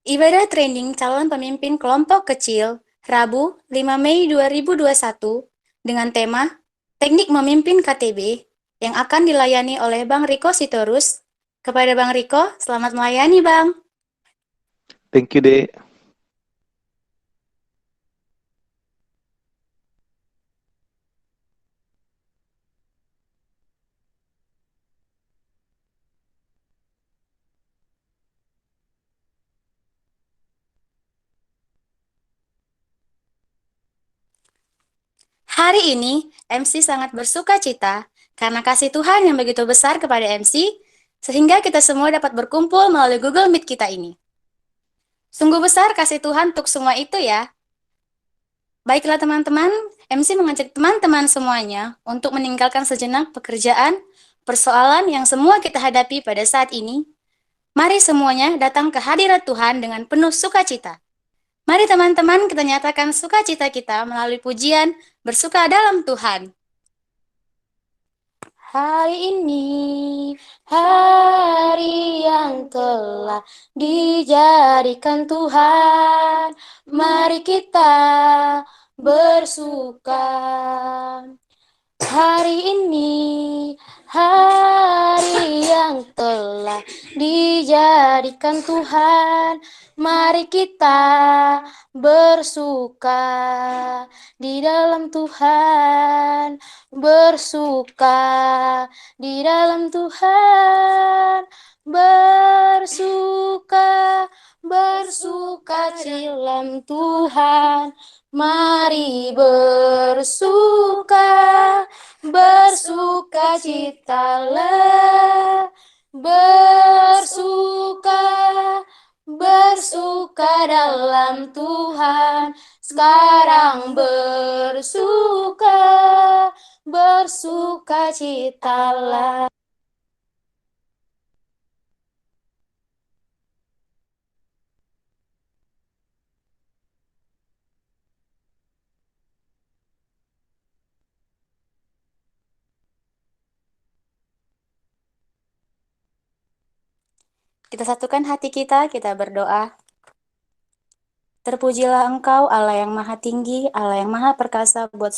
Ibadah training calon pemimpin kelompok kecil, Rabu, 5 Mei 2021, dengan tema Teknik Memimpin KTB, yang akan dilayani oleh Bang Riko Sitorus. Kepada Bang Riko, selamat melayani, Bang. Thank you, Dek. Hari ini, MC sangat bersuka cita karena kasih Tuhan yang begitu besar kepada MC, sehingga kita semua dapat berkumpul melalui Google Meet kita ini. Sungguh besar kasih Tuhan untuk semua itu ya. Baiklah teman-teman, MC mengajak teman-teman semuanya untuk meninggalkan sejenak pekerjaan, persoalan yang semua kita hadapi pada saat ini. Mari semuanya datang ke hadirat Tuhan dengan penuh sukacita. Mari teman-teman kita nyatakan sukacita kita melalui pujian bersuka dalam Tuhan. Hari ini, hari yang telah dijadikan Tuhan, mari kita bersuka. Hari ini, hari yang telah dijadikan Tuhan, mari kita bersuka di dalam Tuhan, bersuka di dalam Tuhan, bersuka, bersuka dalam Tuhan. Mari bersuka, bersukacitalah, bersuka, bersuka dalam Tuhan. Sekarang bersuka, bersukacitalah. Kita satukan hati kita berdoa. Terpujilah Engkau, Allah yang Maha Tinggi, Allah yang Maha Perkasa buat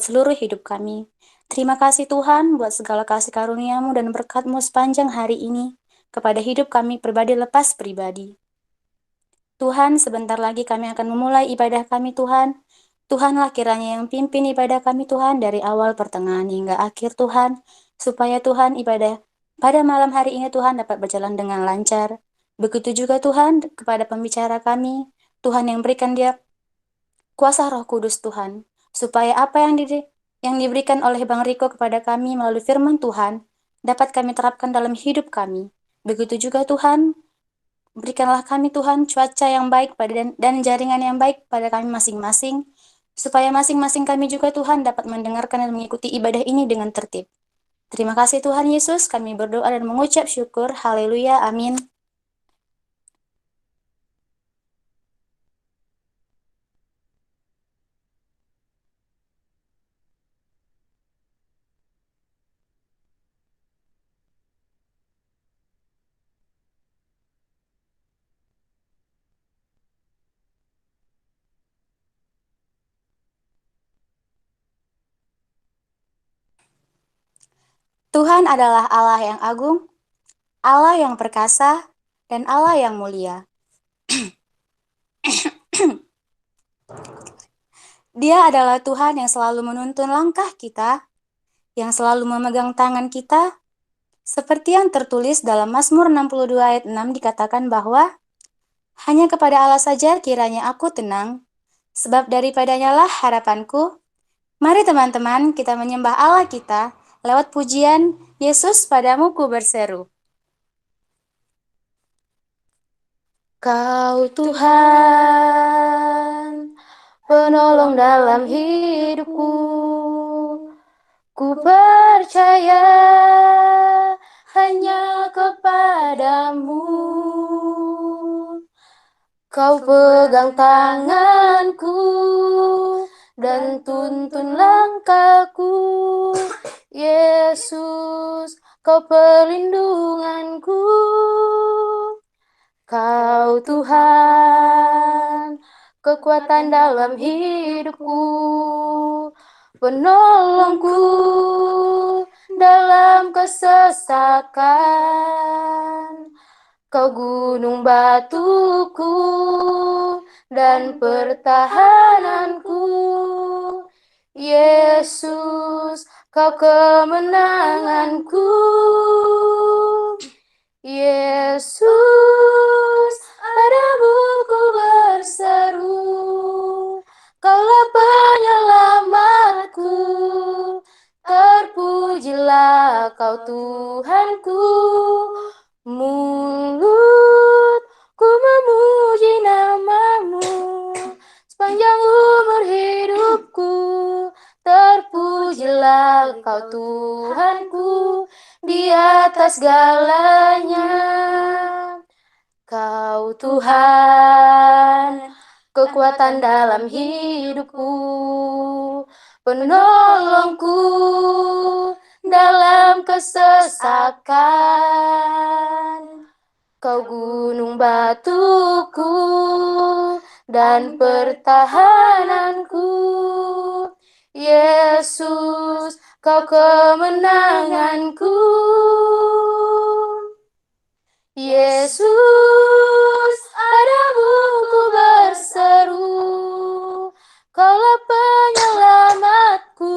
seluruh hidup kami. Terima kasih Tuhan buat segala kasih karunia-Mu dan berkat-Mu sepanjang hari ini kepada hidup kami pribadi lepas pribadi. Tuhan, sebentar lagi kami akan memulai ibadah kami Tuhan. Tuhanlah kiranya yang pimpin ibadah kami Tuhan dari awal pertengahan hingga akhir Tuhan, supaya Tuhan ibadah pada malam hari ini Tuhan dapat berjalan dengan lancar. Begitu juga Tuhan kepada pembicara kami, Tuhan yang berikan dia kuasa Roh Kudus Tuhan, supaya apa yang diberikan oleh Bang Riko kepada kami melalui firman Tuhan, dapat kami terapkan dalam hidup kami. Begitu juga Tuhan, berikanlah kami Tuhan cuaca yang baik dan jaringan yang baik pada kami masing-masing, supaya masing-masing kami juga Tuhan dapat mendengarkan dan mengikuti ibadah ini dengan tertib. Terima kasih Tuhan Yesus, kami berdoa dan mengucap syukur. Haleluya, amin. Tuhan adalah Allah yang agung, Allah yang perkasa, dan Allah yang mulia. Dia adalah Tuhan yang selalu menuntun langkah kita, yang selalu memegang tangan kita, seperti yang tertulis dalam Mazmur 62 ayat 6 dikatakan bahwa hanya kepada Allah saja kiranya aku tenang, sebab daripadanya lah harapanku. Mari teman-teman kita menyembah Allah kita lewat pujian Yesus padamu ku berseru. Kau Tuhan, penolong dalam hidupku. Ku percaya hanya kepadamu. Kau pegang tanganku dan tuntun langkahku. Yesus, kau perlindunganku. Kau Kau Tuhan, kekuatan dalam hidupku, penolongku dalam kesesakan. Kau gunung batuku dan pertahananku. Yesus, kau kemenanganku. Yesus, padamu ku berseru, Kaulah penyelamatku. Terpujilah Kau Tuhanku. Mulutku memuji namamu sepanjang umur hidupku. Terpujilah Kau Tuhanku di atas segalanya. Kau Tuhan, kekuatan dalam hidupku, penolongku dalam kesesakan. Kau gunung batuku dan pertahananku. Yesus, kau kemenanganku. Yesus, padamu ku berseru, Kaulah penyelamatku.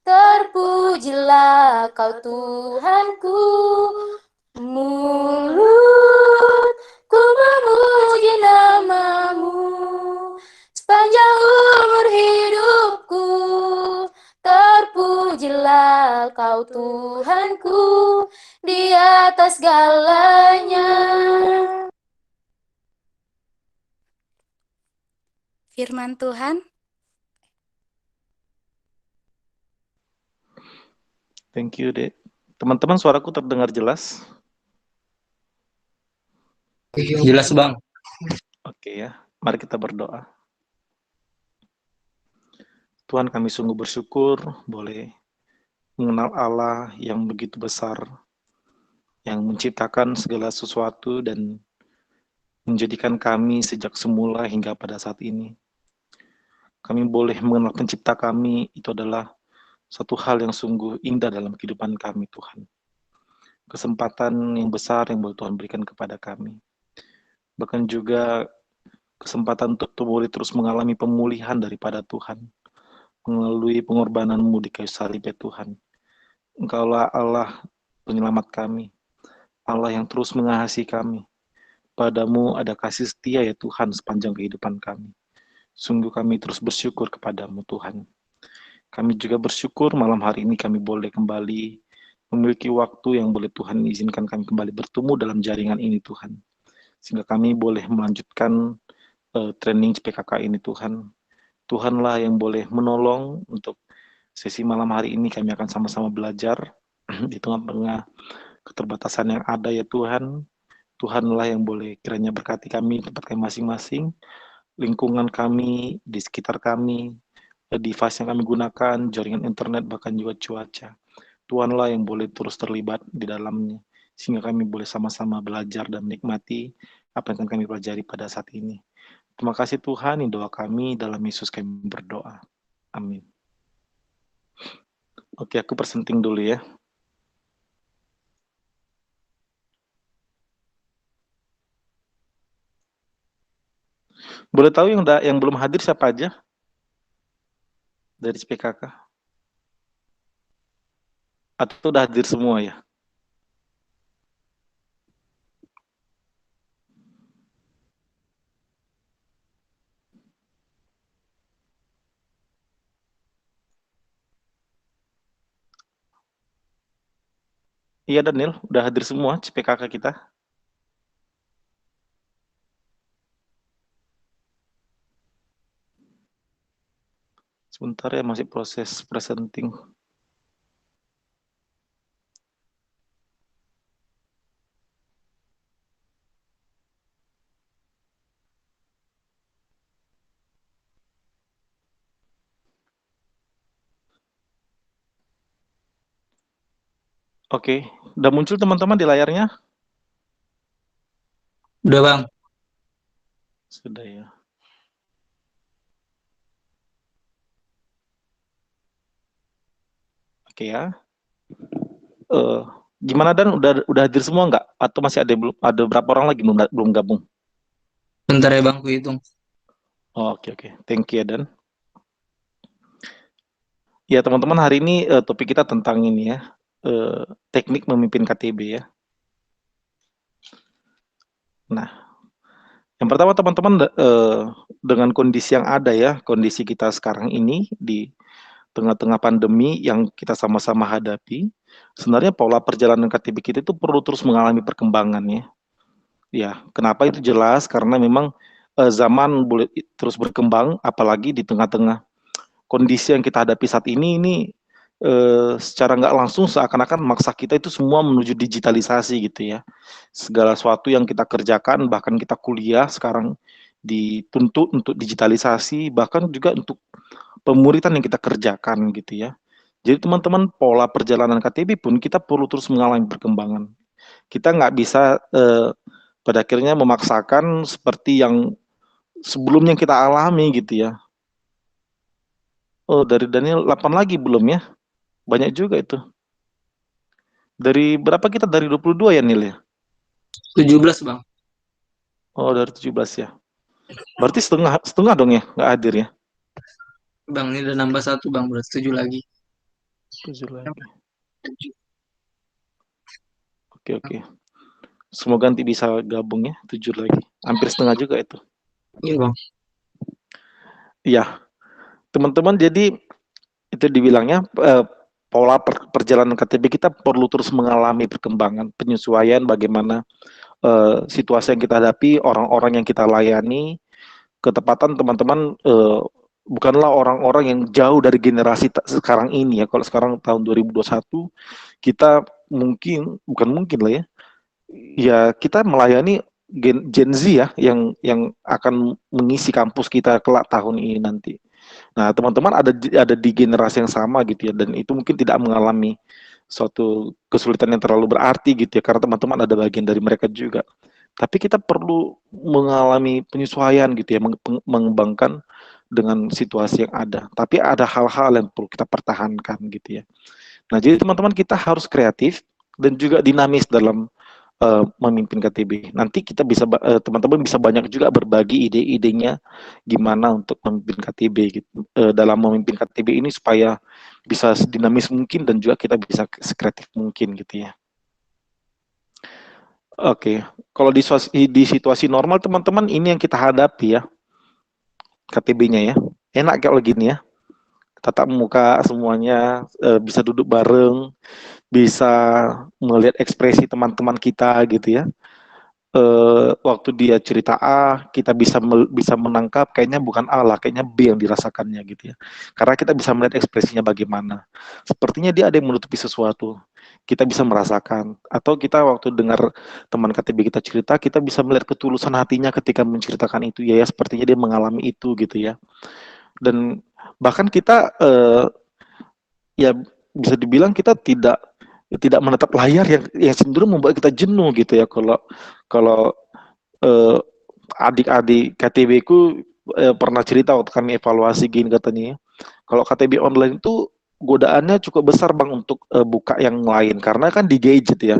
Terpujilah Kau Tuhanku. Mulutku memuji namamu sepanjang umur hidupku. Terpujilah Kau Tuhanku di atas segalanya. Firman Tuhan. Thank you, Dek. Teman-teman, suaraku terdengar jelas? Jelas, Bang. Oke ya, mari kita berdoa. Tuhan, kami sungguh bersyukur boleh mengenal Allah yang begitu besar, yang menciptakan segala sesuatu dan menjadikan kami sejak semula hingga pada saat ini. Kami boleh mengenal pencipta kami, itu adalah satu hal yang sungguh indah dalam kehidupan kami, Tuhan. Kesempatan yang besar yang boleh Tuhan berikan kepada kami. Bahkan juga kesempatan untuk boleh terus mengalami pemulihan daripada Tuhan melalui pengorbanan-Mu di kayu salib, ya Tuhan. Engkaulah Allah penyelamat kami, Allah yang terus mengasihi kami. Padamu ada kasih setia, ya Tuhan, sepanjang kehidupan kami. Sungguh kami terus bersyukur kepadamu, Tuhan. Kami juga bersyukur malam hari ini kami boleh kembali memiliki waktu yang boleh Tuhan izinkan kami kembali bertemu dalam jaringan ini, Tuhan. Sehingga kami boleh melanjutkan training PKK ini, Tuhan. Tuhanlah yang boleh menolong untuk sesi malam hari ini. Kami akan sama-sama belajar di tengah-tengah keterbatasan yang ada, ya Tuhan. Tuhanlah yang boleh kiranya berkati kami, tempat kami masing-masing, lingkungan kami, di sekitar kami, device yang kami gunakan, jaringan internet, bahkan juga cuaca. Tuhanlah yang boleh terus terlibat di dalamnya, sehingga kami boleh sama-sama belajar dan menikmati apa yang akan kami pelajari pada saat ini. Terima kasih Tuhan, ini doa kami, dalam Yesus kami berdoa. Amin. Oke, aku presenting dulu ya. Boleh tahu yang belum hadir siapa aja dari PKK? Atau udah hadir semua ya? Iya Daniel, udah hadir semua PKK kita. Sebentar ya, masih proses presenting. Oke, udah muncul teman-teman di layarnya? Udah, Bang. Sudah ya. Oke ya. Gimana Dan? Udah hadir semua nggak? Atau masih ada belum? Ada berapa orang lagi belum gabung? Bentar ya bang, ku hitung. Oh, oke. Thank you ya Dan. Ya teman-teman, hari ini topik kita tentang ini ya, teknik memimpin KTB ya. Nah, yang pertama teman-teman, dengan kondisi yang ada ya, kondisi kita sekarang ini di tengah-tengah pandemi yang kita sama-sama hadapi, sebenarnya pola perjalanan KTB kita itu perlu terus mengalami perkembangan ya. Ya, kenapa itu jelas? Karena memang zaman boleh terus berkembang, apalagi di tengah-tengah kondisi yang kita hadapi saat ini secara nggak langsung seakan-akan maksa kita itu semua menuju digitalisasi gitu ya. Segala sesuatu yang kita kerjakan, bahkan kita kuliah sekarang dituntut untuk digitalisasi, bahkan juga untuk pemuritan yang kita kerjakan gitu ya. Jadi teman-teman, pola perjalanan KTB pun kita perlu terus mengalami perkembangan. Kita nggak bisa pada akhirnya memaksakan seperti yang sebelumnya kita alami gitu ya. Oh, dari Daniel 8 lagi belum ya? Banyak juga itu. Dari berapa kita? Dari 22 ya, Nil ya? 17 bang. Oh, dari 17 ya. Berarti setengah dong ya, nggak hadir ya? Bang, ini udah nambah satu bang, berarti 7 lagi. 7 lagi. Oke. Semoga nanti bisa gabung ya, 7 lagi. Hampir setengah juga itu. Iya bang. Iya, teman-teman, jadi itu dibilangnya pola perjalanan KTB kita perlu terus mengalami perkembangan, penyesuaian bagaimana situasi yang kita hadapi, orang-orang yang kita layani, ketepatan teman-teman bukanlah orang-orang yang jauh dari generasi sekarang ini ya. Kalau sekarang tahun 2021 kita bukan mungkin lah ya kita melayani Gen Z ya yang akan mengisi kampus kita kelak tahun ini nanti. Nah, teman-teman ada di generasi yang sama gitu ya, dan itu mungkin tidak mengalami suatu kesulitan yang terlalu berarti gitu ya, karena teman-teman ada bagian dari mereka juga. Tapi kita perlu mengalami penyesuaian gitu ya, mengembangkan dengan situasi yang ada. Tapi ada hal-hal yang perlu kita pertahankan gitu ya. Nah, jadi teman-teman kita harus kreatif dan juga dinamis dalam memimpin KTB. Nanti kita bisa teman-teman bisa banyak juga berbagi ide-idenya gimana untuk memimpin KTB gitu. Dalam memimpin KTB ini supaya bisa sedinamis mungkin dan juga kita bisa sekreatif mungkin gitu ya. Oke, kalau di situasi normal teman-teman ini yang kita hadapi ya KTB-nya ya. Enak kalau gini ya. Tatap muka semuanya, bisa duduk bareng, bisa melihat ekspresi teman-teman kita gitu ya. Waktu dia cerita A, kita bisa menangkap kayaknya bukan A lah, kayaknya B yang dirasakannya gitu ya. Karena kita bisa melihat ekspresinya bagaimana. Sepertinya dia ada yang menutupi sesuatu. Kita bisa merasakan. Atau kita waktu dengar teman KTB kita cerita, kita bisa melihat ketulusan hatinya ketika menceritakan itu. Ya, sepertinya dia mengalami itu gitu ya. Dan bahkan kita ya bisa dibilang kita tidak menatap layar yang cenderung membuat kita jenuh gitu ya. Kalau eh, adik-adik KTB ku pernah cerita waktu kami evaluasi gini katanya, kalau KTB online itu godaannya cukup besar bang untuk buka yang lain karena kan di gadget ya.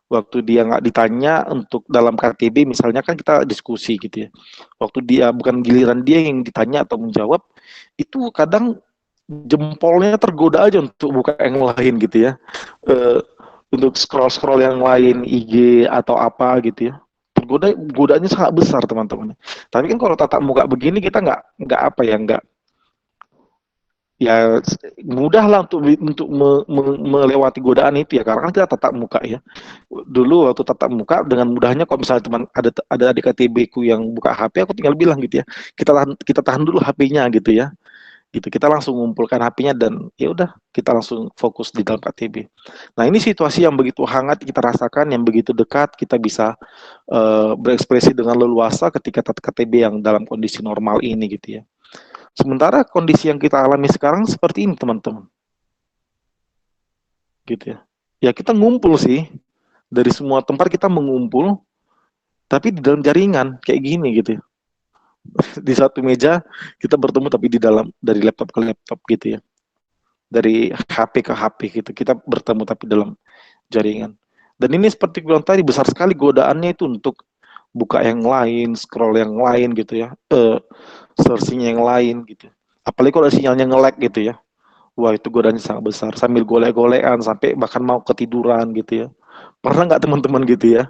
Waktu dia nggak ditanya untuk dalam KTB misalnya kan kita diskusi gitu ya. Waktu dia bukan giliran dia yang ditanya atau menjawab, itu kadang jempolnya tergoda aja untuk buka yang lain gitu ya. Eh, untuk scroll-scroll yang lain IG atau apa gitu ya. Godaannya sangat besar teman-teman. Tapi kan kalau tatap muka begini kita nggak apa ya nggak ya mudah lah untuk melewati godaan itu ya karena kan kita tatap muka ya. Dulu waktu tatap muka dengan mudahnya kalau misalnya teman ada adik KTB ku yang buka HP aku tinggal bilang gitu ya kita tahan dulu HP-nya gitu ya gitu kita langsung mengumpulkan HP-nya dan ya udah kita langsung fokus di dalam KTB. Nah ini situasi yang begitu hangat kita rasakan yang begitu dekat kita bisa berekspresi dengan leluasa ketika KTB yang dalam kondisi normal ini gitu ya. Sementara kondisi yang kita alami sekarang seperti ini teman-teman, gitu ya. Ya kita ngumpul sih dari semua tempat kita mengumpul, tapi di dalam jaringan kayak gini gitu ya. di satu meja kita bertemu tapi di dalam dari laptop ke laptop gitu ya, dari HP ke HP gitu kita bertemu tapi dalam jaringan. Dan ini seperti bilang tadi besar sekali godaannya itu untuk buka yang lain, scroll yang lain gitu ya, searching yang lain gitu. Apalagi kalau sinyalnya nge-lag gitu ya. Wah itu godaannya sangat besar. Sambil golek-golekan sampai bahkan mau ketiduran gitu ya. Pernah nggak teman-teman gitu ya?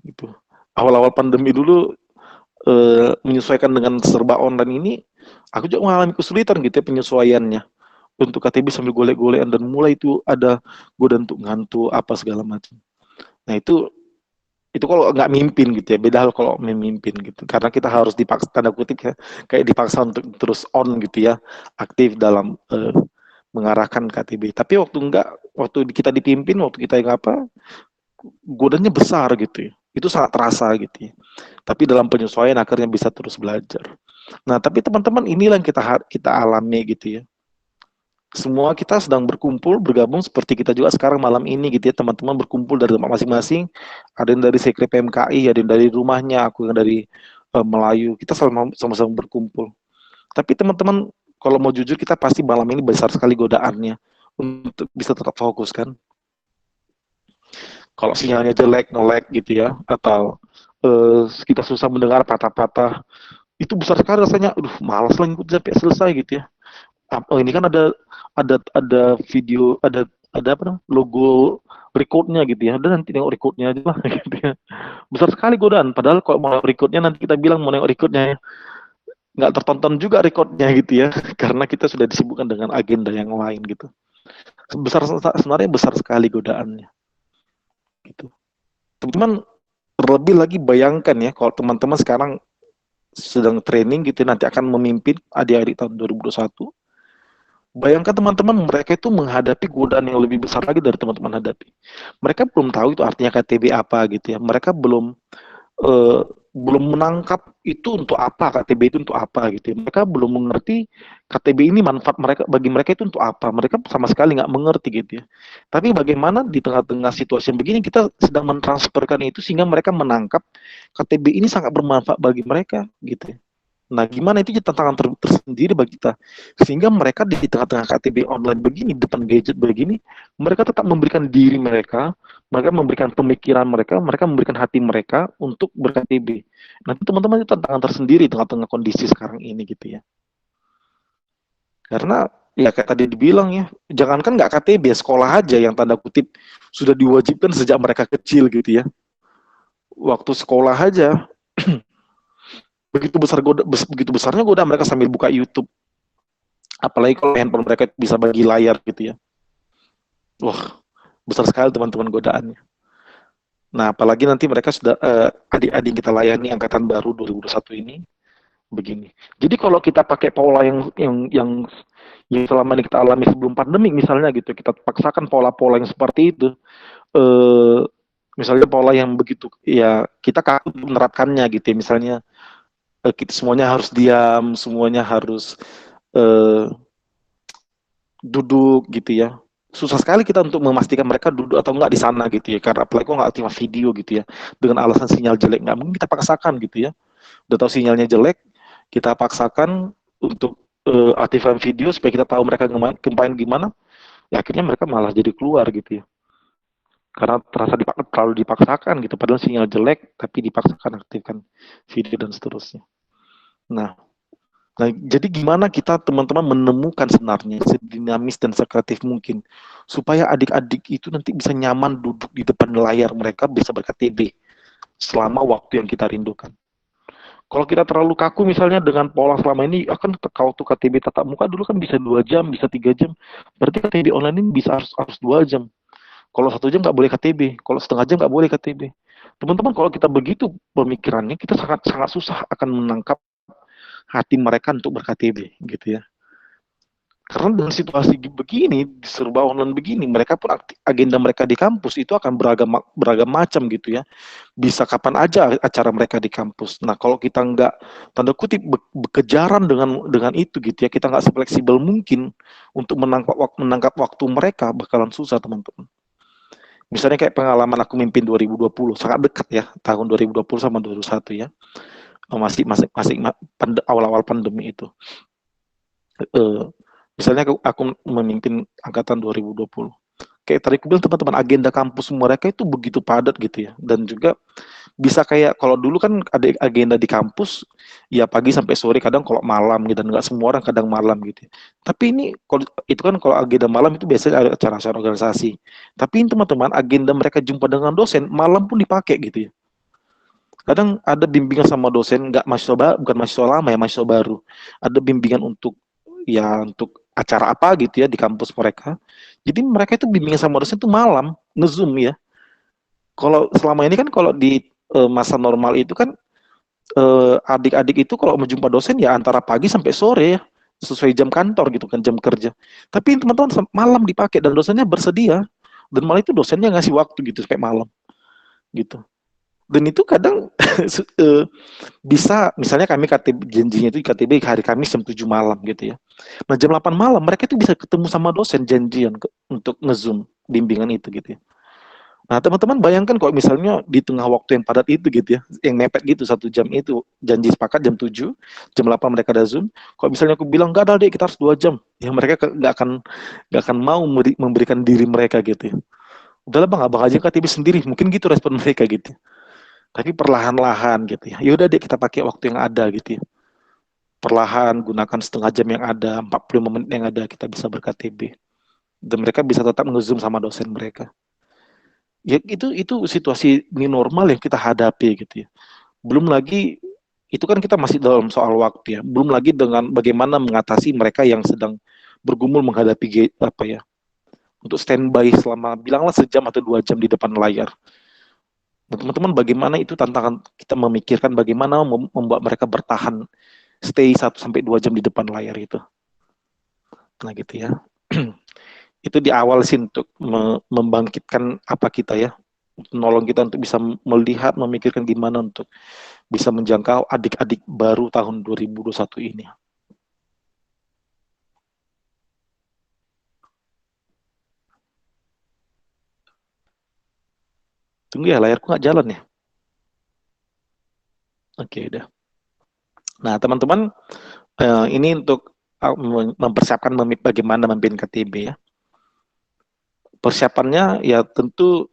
Gitu. Awal-awal pandemi dulu menyesuaikan dengan serba online ini, aku juga mengalami kesulitan gitu ya penyesuaiannya untuk KTB sambil golek-golekan dan mulai itu ada godaan untuk ngantuk apa segala macam. Nah itu kalau nggak mimpin gitu ya, beda hal kalau memimpin gitu. Karena kita harus dipaksa, tanda kutip ya, kayak dipaksa untuk terus on gitu ya, aktif dalam mengarahkan KTB. Tapi waktu kita dipimpin, waktu kita yang apa, godanya besar gitu ya. Itu sangat terasa gitu ya. Tapi dalam penyesuaian akhirnya bisa terus belajar. Nah, tapi teman-teman inilah yang kita alami gitu ya. Semua kita sedang berkumpul, bergabung seperti kita juga sekarang malam ini gitu ya, teman-teman berkumpul dari tempat masing-masing. Ada yang dari Sekre PMKI, ada yang dari rumahnya, aku yang dari Melayu. Kita sama-sama berkumpul. Tapi teman-teman, kalau mau jujur kita pasti malam ini besar sekali godaannya untuk bisa tetap fokus kan. Kalau sinyalnya jelek, nge-lag gitu ya, atau kita susah mendengar patah-patah, itu besar sekali rasanya. Aduh, malas lah ngikut sampai selesai gitu ya. Oh, ini kan ada video, ada apa namanya, logo recordnya gitu ya. Dan nanti nengok recordnya aja lah gitu ya. Besar sekali godaan. Padahal kalau mau recordnya nanti kita bilang mau nengok recordnya, nggak tertonton juga recordnya gitu ya. Karena kita sudah disibukkan dengan agenda yang lain gitu. Sebenarnya besar sekali godaannya gitu. Teman-teman terlebih lagi bayangkan ya kalau teman-teman sekarang sedang training gitu nanti akan memimpin adik-adik tahun 2021. Bayangkan teman-teman mereka itu menghadapi godaan yang lebih besar lagi dari teman-teman hadapi. Mereka belum tahu itu artinya KTB apa gitu ya. Mereka eh, belum menangkap itu untuk apa, KTB itu untuk apa gitu ya. Mereka belum mengerti KTB ini manfaat mereka bagi mereka itu untuk apa. Mereka sama sekali nggak mengerti gitu ya. Tapi bagaimana di tengah-tengah situasi yang begini kita sedang mentransferkan itu sehingga mereka menangkap KTB ini sangat bermanfaat bagi mereka gitu ya. Nah, gimana itu jadi tantangan tersendiri bagi kita. Sehingga mereka di tengah-tengah KTB online begini, depan gadget begini, mereka tetap memberikan diri mereka, mereka memberikan pemikiran mereka, mereka memberikan hati mereka untuk ber-KTB. Nanti teman-teman itu tantangan tersendiri tengah-tengah kondisi sekarang ini gitu ya. Karena ya kayak tadi dibilang ya, jangankan nggak KTB, sekolah aja yang tanda kutip sudah diwajibkan sejak mereka kecil gitu ya. Waktu sekolah aja begitu besarnya godaan mereka sambil buka YouTube. Apalagi kalau handphone mereka bisa bagi layar gitu ya. Wah, besar sekali teman-teman godaannya. Nah, apalagi nanti mereka sudah adik-adik kita layani angkatan baru 2021 ini begini. Jadi kalau kita pakai pola yang selama ini kita alami sebelum pandemi misalnya gitu, kita paksakan pola-pola yang seperti itu, eh, misalnya pola yang begitu, ya kita kaku menerapkannya gitu ya. Misalnya kita semuanya harus diam, semuanya harus eh, duduk gitu ya. Susah sekali kita untuk memastikan mereka duduk atau enggak di sana gitu ya. Karena apalagi kok nggak cuma video gitu ya. Dengan alasan sinyal jelek nggak mungkin kita paksakan gitu ya. Udah tahu sinyalnya jelek, kita paksakan untuk aktifkan video supaya kita tahu mereka ngapain gimana. Ya akhirnya mereka malah jadi keluar gitu ya. Karena terasa terlalu dipaksakan gitu. Padahal sinyal jelek tapi dipaksakan aktifkan video dan seterusnya. Nah, jadi gimana kita teman-teman menemukan sebenarnya sedinamis dan sekreatif mungkin supaya adik-adik itu nanti bisa nyaman duduk di depan layar mereka bisa ber-KTB selama waktu yang kita rindukan. Kalau kita terlalu kaku misalnya dengan pola selama ini, akan kalau tuh KTB tatap muka dulu kan bisa 2 jam, bisa 3 jam. Berarti KTB online ini bisa harus 2 jam. Kalau 1 jam nggak boleh KTB, kalau setengah jam nggak boleh KTB. Teman-teman kalau kita begitu pemikirannya, kita sangat sangat susah akan menangkap hati mereka untuk ber-KTB gitu ya. Karena dengan situasi begini, serba online begini, mereka pun agenda mereka di kampus itu akan beragam macam gitu ya. Bisa kapan aja acara mereka di kampus. Nah, kalau kita nggak tanda kutip bekejaran dengan itu gitu ya, kita nggak fleksibel mungkin untuk menangkap waktu mereka, bakalan susah teman-teman. Misalnya kayak pengalaman aku mimpin 2020, sangat dekat ya, tahun 2020 sama 2021 ya. awal-awal pandemi itu. Misalnya aku memimpin angkatan 2020. Kayak tadi aku bilang teman-teman agenda kampus mereka itu begitu padat gitu ya. Dan juga bisa kayak kalau dulu kan ada agenda di kampus ya pagi sampai sore kadang kalau malam gitu dan nggak semua orang kadang malam gitu. Tapi ini kalau itu kan kalau agenda malam itu biasanya ada acara-acara organisasi. Tapi ini teman-teman agenda mereka jumpa dengan dosen malam pun dipakai gitu ya. Kadang ada bimbingan sama dosen nggak mahasiswa bukan mahasiswa lama ya mahasiswa baru. Ada bimbingan untuk acara apa gitu ya di kampus mereka. Jadi mereka itu bimbingan sama dosen itu malam ngezoom ya. Kalau selama ini kan kalau di masa normal itu kan adik-adik itu kalau menjumpa dosen ya antara pagi sampai sore ya sesuai jam kantor gitu kan jam kerja. Tapi teman-teman malam dipakai dan dosennya bersedia dan malah itu dosennya ngasih waktu gitu sampai malam gitu. Dan itu kadang bisa misalnya kami KTB janjinya itu KTB hari Kamis jam 7 malam gitu ya. Nah jam 8 malam mereka itu bisa ketemu sama dosen janjian untuk nge-zoom bimbingan itu gitu ya. Nah teman-teman bayangkan kalau misalnya di tengah waktu yang padat itu gitu ya, yang mepet gitu 1 jam itu janji sepakat jam 7, jam 8 mereka ada zoom. Kalau misalnya aku bilang nggak ada deh kita harus 2 jam, ya mereka nggak akan mau memberikan diri mereka gitu ya. Udahlah bang, abang aja KTB sendiri, mungkin gitu respon mereka gitu. Tapi perlahan-lahan gitu ya. Yaudah deh kita pakai waktu yang ada gitu ya. Perlahan gunakan setengah jam yang ada, 45 menit yang ada kita bisa ber-KTB. Dan mereka bisa tetap nge-zoom sama dosen mereka. Ya itu situasi ini normal yang kita hadapi gitu ya. Belum lagi itu kan kita masih dalam soal waktu ya. Belum lagi dengan bagaimana mengatasi mereka yang sedang bergumul menghadapi apa ya. Untuk standby selama bilanglah sejam atau 2 jam di depan layar. Teman-teman bagaimana itu tantangan kita memikirkan bagaimana membuat mereka bertahan stay 1 sampai 2 jam di depan layar itu. Nah gitu ya. Itu di awal sih untuk membangkitkan apa kita ya, menolong kita untuk bisa melihat, memikirkan gimana untuk bisa menjangkau adik-adik baru tahun 2021 ini. Tunggu ya, layarku nggak jalan ya. Oke, udah. Nah, teman-teman, ini untuk mempersiapkan bagaimana memimpin KTB ya. Persiapannya ya tentu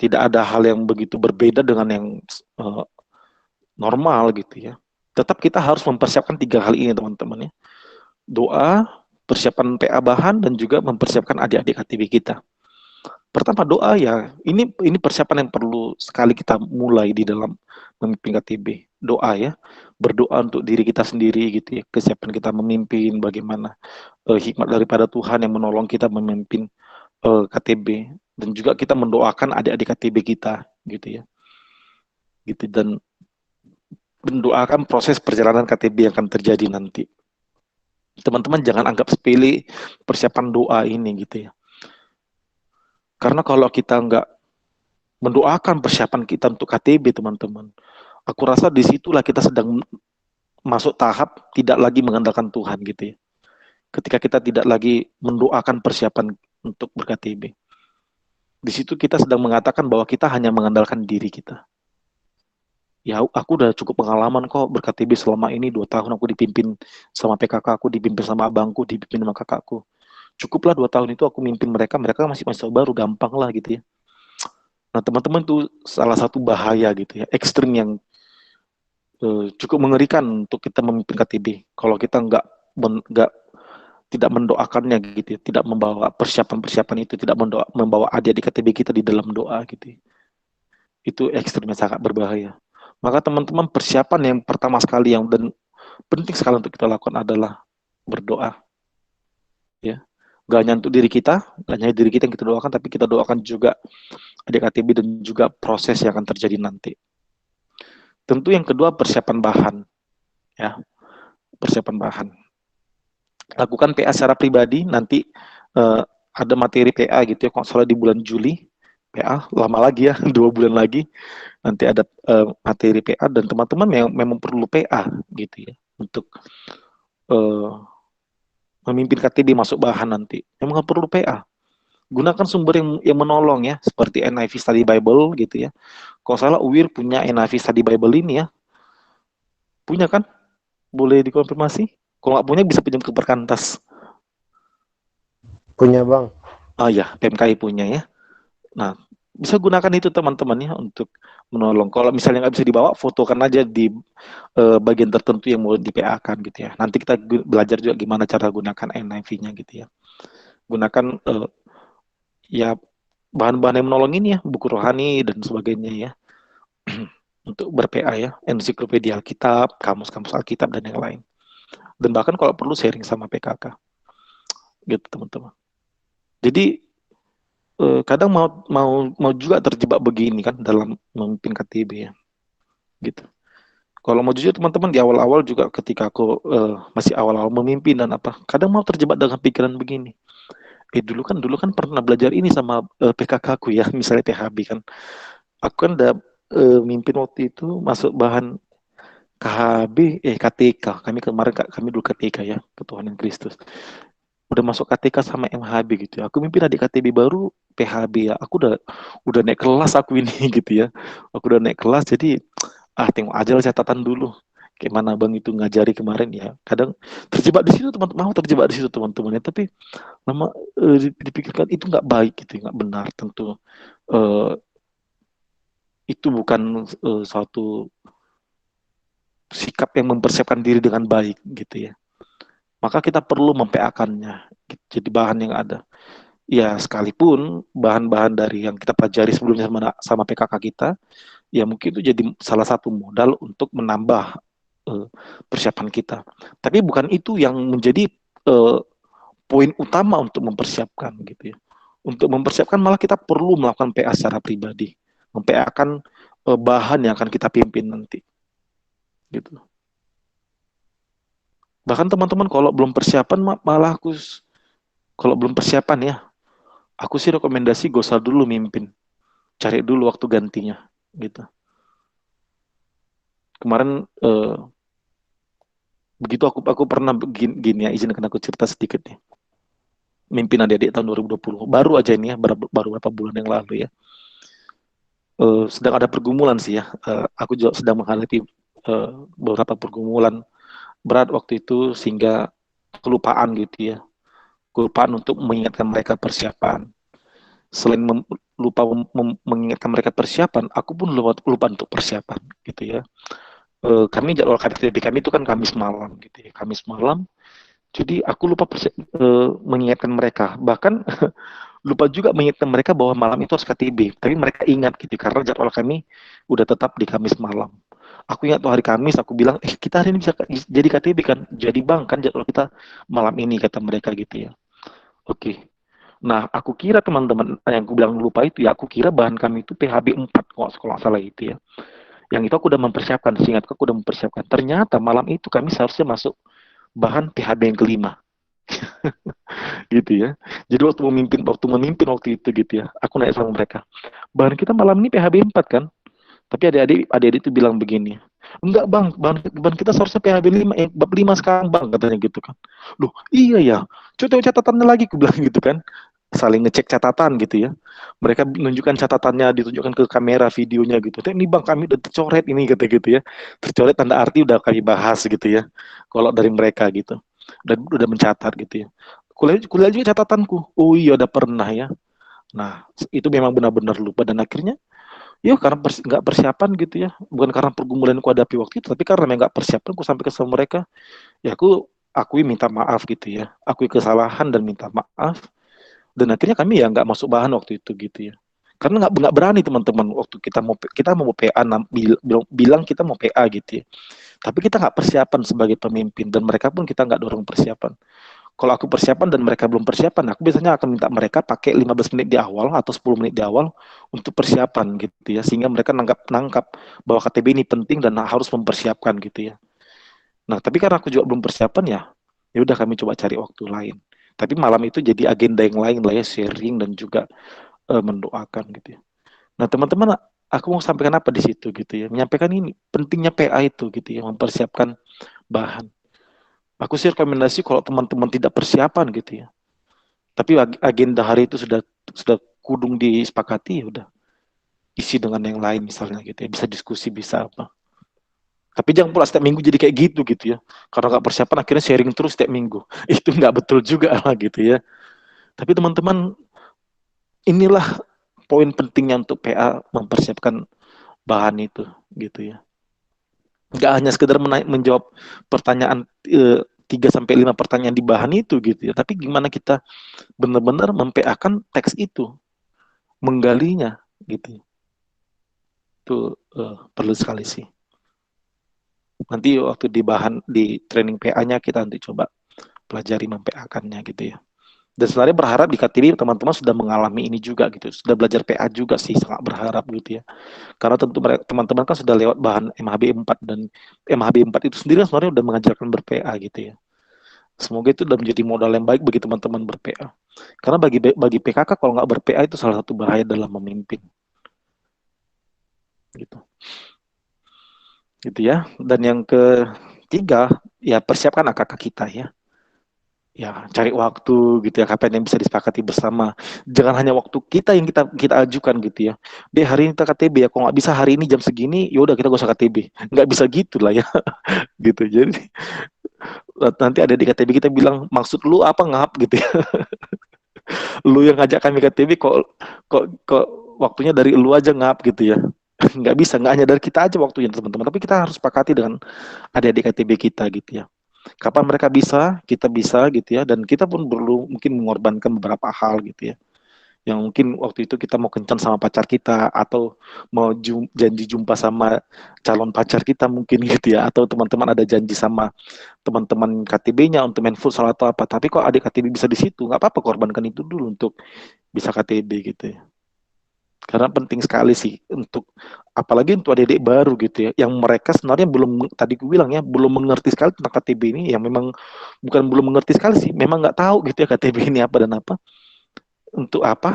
tidak ada hal yang begitu berbeda dengan yang normal gitu ya. Tetap kita harus mempersiapkan 3 hal ini teman-teman ya. Doa, persiapan PA bahan dan juga mempersiapkan adik-adik KTB kita. Pertama doa ya, ini persiapan yang perlu sekali kita mulai di dalam memimpin KTB. Doa ya, berdoa untuk diri kita sendiri gitu ya, kesiapan kita memimpin, bagaimana hikmat daripada Tuhan yang menolong kita memimpin KTB dan juga kita mendoakan adik-adik KTB kita gitu ya. Gitu dan mendoakan proses perjalanan KTB yang akan terjadi nanti. Teman-teman jangan anggap sepele persiapan doa ini gitu ya. Karena kalau kita nggak mendoakan persiapan kita untuk KTB, teman-teman, aku rasa disitulah kita sedang masuk tahap tidak lagi mengandalkan Tuhan gitu ya. Ketika kita tidak lagi mendoakan persiapan untuk ber-KTB. Di situ kita sedang mengatakan bahwa kita hanya mengandalkan diri kita. Ya aku udah cukup pengalaman kok ber-KTB selama ini 2 tahun aku dipimpin sama PKK aku, dipimpin sama abangku, dipimpin sama kakakku. Cukuplah 2 tahun itu aku mimpin mereka masih baru, gampang lah gitu ya. Nah teman-teman tuh salah satu bahaya gitu ya, ekstrim yang cukup mengerikan untuk kita memimpin KTB. Kalau kita tidak mendoakannya gitu ya, tidak membawa persiapan-persiapan itu, tidak membawa adik-adik KTB kita di dalam doa gitu ya. Itu ekstrimnya sangat berbahaya. Maka teman-teman persiapan yang pertama sekali yang dan penting sekali untuk kita lakukan adalah berdoa. Ya, gak hanya untuk diri kita, gak hanya diri kita yang kita doakan, tapi kita doakan juga adik KTB dan juga proses yang akan terjadi nanti. Tentu yang kedua persiapan bahan, ya, persiapan bahan. Lakukan PA secara pribadi, nanti ada materi PA gitu ya, kalau salah di bulan Juli, PA lama lagi ya, 2 bulan lagi, nanti ada materi PA dan teman-teman yang memang perlu PA gitu ya, untuk memimpin KTB masuk bahan nanti, memang perlu PA. Gunakan sumber yang menolong ya, seperti NIV Study Bible gitu ya. Kalau salah UWIR punya NIV Study Bible ini ya. Punya kan? Boleh dikonfirmasi? Kalau nggak punya bisa pinjam ke Perkantas. Punya Bang. Oh ya, PMKI punya ya. Nah, bisa gunakan itu teman-teman ya untuk menolong. Kalau misalnya nggak bisa dibawa, fotokan aja di bagian tertentu yang mau di PA kan gitu ya. Nanti kita belajar juga gimana cara gunakan NIV-nya gitu ya. Gunakan ya bahan-bahan yang menolong ini ya, buku rohani dan sebagainya ya. Untuk ber-PA ya, ensiklopedia Alkitab, kamus-kamus Alkitab dan yang lain. Dan bahkan kalau perlu sharing sama PKK. Gitu teman-teman. Jadi kadang mau juga terjebak begini kan dalam memimpin KTB ya. Gitu. Kalau mau jujur teman-teman di awal-awal juga ketika aku masih awal-awal memimpin dan apa, kadang mau terjebak dengan pikiran begini. Dulu kan pernah belajar ini sama PKK aku ya, misalnya THB kan. Aku kan udah mimpin waktu itu masuk bahan KHB, KTK. Kami dulu KTK ya, Ketuhanan Kristus. Udah masuk KTK sama MHB gitu ya. Aku mimpin adik KTB baru PHB ya. Aku udah naik kelas aku ini gitu ya. Aku udah naik kelas jadi tengok aja lah catatan dulu. Kayak mana bang itu ngajari kemarin ya. Kadang terjebak di situ teman-teman, mau terjebak di situ teman-teman ya. Tapi lama dipikirkan itu nggak baik gitu, nggak benar tentu. Eh, itu bukan suatu sikap yang mempersiapkan diri dengan baik gitu ya. Maka kita perlu mempeakannya. Jadi bahan yang ada. Ya sekalipun bahan-bahan dari yang kita pelajari sebelumnya sama PKK kita, ya mungkin itu jadi salah satu modal untuk menambah persiapan kita. Tapi bukan itu yang menjadi uh, poin utama untuk mempersiapkan gitu ya. Untuk mempersiapkan malah kita perlu melakukan PA secara pribadi, memPA-kan bahan yang akan kita pimpin nanti, gitu. Bahkan teman-teman kalau belum persiapan malah kalau belum persiapan ya, aku sih rekomendasi gak usah dulu mimpin, cari dulu waktu gantinya, gitu. Kemarin begitu aku pernah gini ya, izinkan aku cerita sedikit nih. Mimpin adik-adik tahun 2020, baru aja ini ya, baru beberapa bulan yang lalu ya. Sedang ada pergumulan sih ya. Aku juga sedang menghadapi beberapa pergumulan berat waktu itu sehingga kelupaan gitu ya. Kelupaan untuk mengingatkan mereka persiapan. Selain lupa mengingatkan mereka persiapan, aku pun lupa untuk persiapan gitu ya. Kami jadwal KTB kami itu kan Kamis malam gitu ya. Kamis malam. Jadi aku lupa mengingatkan mereka. Bahkan lupa juga mengingatkan mereka bahwa malam itu harus KTB. Tapi mereka ingat gitu karena jadwal kami udah tetap di Kamis malam. Aku ingat tuh hari Kamis aku bilang, kita hari ini bisa jadi KTB kan? Jadi bang kan jadwal kita malam ini kata mereka gitu ya. Oke. Nah, aku kira teman-teman yang aku bilang lupa itu ya, aku kira bahan kami itu PHB 4 kalau nggak salah itu ya. Yang itu aku udah mempersiapkan, seingat aku udah mempersiapkan. Ternyata malam itu kami seharusnya masuk bahan PHB yang kelima. Gitu ya. Jadi waktu memimpin waktu itu gitu ya, aku naik sama mereka. Bahan kita malam ini PHB 4 kan? Tapi adik-adik itu bilang begini, enggak bang, bahan kita seharusnya PHB 5, bab 5 sekarang bang, katanya gitu kan. Loh, iya ya, coba catatannya lagi, aku bilang gitu kan. Saling ngecek catatan gitu ya. Mereka menunjukkan catatannya, ditunjukkan ke kamera videonya gitu. Ini bang kami udah tercoret ini kata gitu ya. Tercoret tanda arti udah kami bahas gitu ya. Kalau dari mereka gitu. Udah mencatat gitu ya. Kuliah juga catatanku. Oh iya udah pernah ya. Nah, itu memang benar-benar lupa dan akhirnya ya karena nggak persiapan gitu ya. Bukan karena pergumulan ku hadapi waktu itu, tapi karena nggak persiapan ku sampai ke sama mereka. Ya aku akui minta maaf gitu ya. Akui kesalahan dan minta maaf. Dan akhirnya kami ya nggak masuk bahan waktu itu gitu ya. Karena nggak berani teman-teman waktu kita mau PA bilang kita mau PA gitu ya. Tapi kita nggak persiapan sebagai pemimpin dan mereka pun kita nggak dorong persiapan. Kalau aku persiapan dan mereka belum persiapan, aku biasanya akan minta mereka pakai 15 menit di awal atau 10 menit di awal untuk persiapan gitu ya, sehingga mereka nangkap bahwa KTB ini penting dan harus mempersiapkan gitu ya. Nah, tapi karena aku juga belum persiapan ya udah kami coba cari waktu lain. Tapi malam itu jadi agenda yang lain lah ya, sharing dan juga mendoakan gitu ya. Nah, teman-teman, aku mau sampaikan apa di situ gitu ya, menyampaikan ini pentingnya PA itu gitu ya, mempersiapkan bahan. Aku sih rekomendasi kalau teman-teman tidak persiapan gitu ya. Tapi agenda hari itu sudah kudung disepakati ya udah isi dengan yang lain misalnya gitu ya. Bisa diskusi, bisa apa. Tapi jangan pula setiap minggu jadi kayak gitu ya. Karena nggak persiapan akhirnya sharing terus setiap minggu. Itu nggak betul juga lah gitu ya. Tapi teman-teman, inilah poin pentingnya untuk PA mempersiapkan bahan itu gitu ya. Nggak hanya sekedar menjawab pertanyaan 3 sampai 5 pertanyaan di bahan itu gitu ya. Tapi gimana kita benar-benar mem-PA-kan teks itu, menggalinya gitu. Itu perlu sekali sih. Nanti waktu di bahan di training PA-nya kita nanti coba pelajari mem-PA-kannya gitu ya. Dan sebenarnya berharap di KTB teman-teman sudah mengalami ini juga gitu, sudah belajar PA juga sih, sangat berharap gitu ya. Karena tentu teman-teman kan sudah lewat bahan MHB 4 dan MHB 4 itu sendiri sebenarnya sudah mengajarkan ber-PA gitu ya. Semoga itu sudah menjadi modal yang baik bagi teman-teman ber-PA. Karena bagi PKK kalau nggak ber-PA itu salah satu bahaya dalam memimpin. Gitu. Gitu ya. Dan yang ketiga, ya persiapkan AKK kita ya. Ya, cari waktu gitu ya, kapan yang bisa disepakati bersama. Jangan hanya waktu kita yang kita ajukan gitu ya. Deh hari ini kita KTB ya, kalau nggak bisa hari ini jam segini, ya udah kita gak usah KTB. Nggak bisa gitu lah ya, gitu. Jadi nanti ada di KTB kita bilang maksud lu apa ngap gitu ya. Lu yang ngajak kami KTB kok waktunya dari lu aja ngap gitu ya. Nggak bisa, nggak hanya dari kita aja waktunya teman-teman, tapi kita harus sepakati dengan adik-adik KTB kita gitu ya. Kapan mereka bisa, kita bisa gitu ya, dan kita pun perlu mungkin mengorbankan beberapa hal gitu ya. Yang mungkin waktu itu kita mau kencan sama pacar kita atau mau janji jumpa sama calon pacar kita mungkin gitu ya, atau teman-teman ada janji sama teman-teman KTB-nya untuk main futsal atau apa. Tapi kok adik KTB bisa di situ, nggak apa-apa korbankan itu dulu untuk bisa KTB gitu ya. Karena penting sekali sih untuk apalagi untuk adik-adik baru gitu ya, yang mereka sebenarnya belum tadi gue bilang ya belum mengerti sekali tentang KTB ini, yang memang bukan belum mengerti sekali sih, memang nggak tahu gitu ya KTB ini apa dan apa untuk apa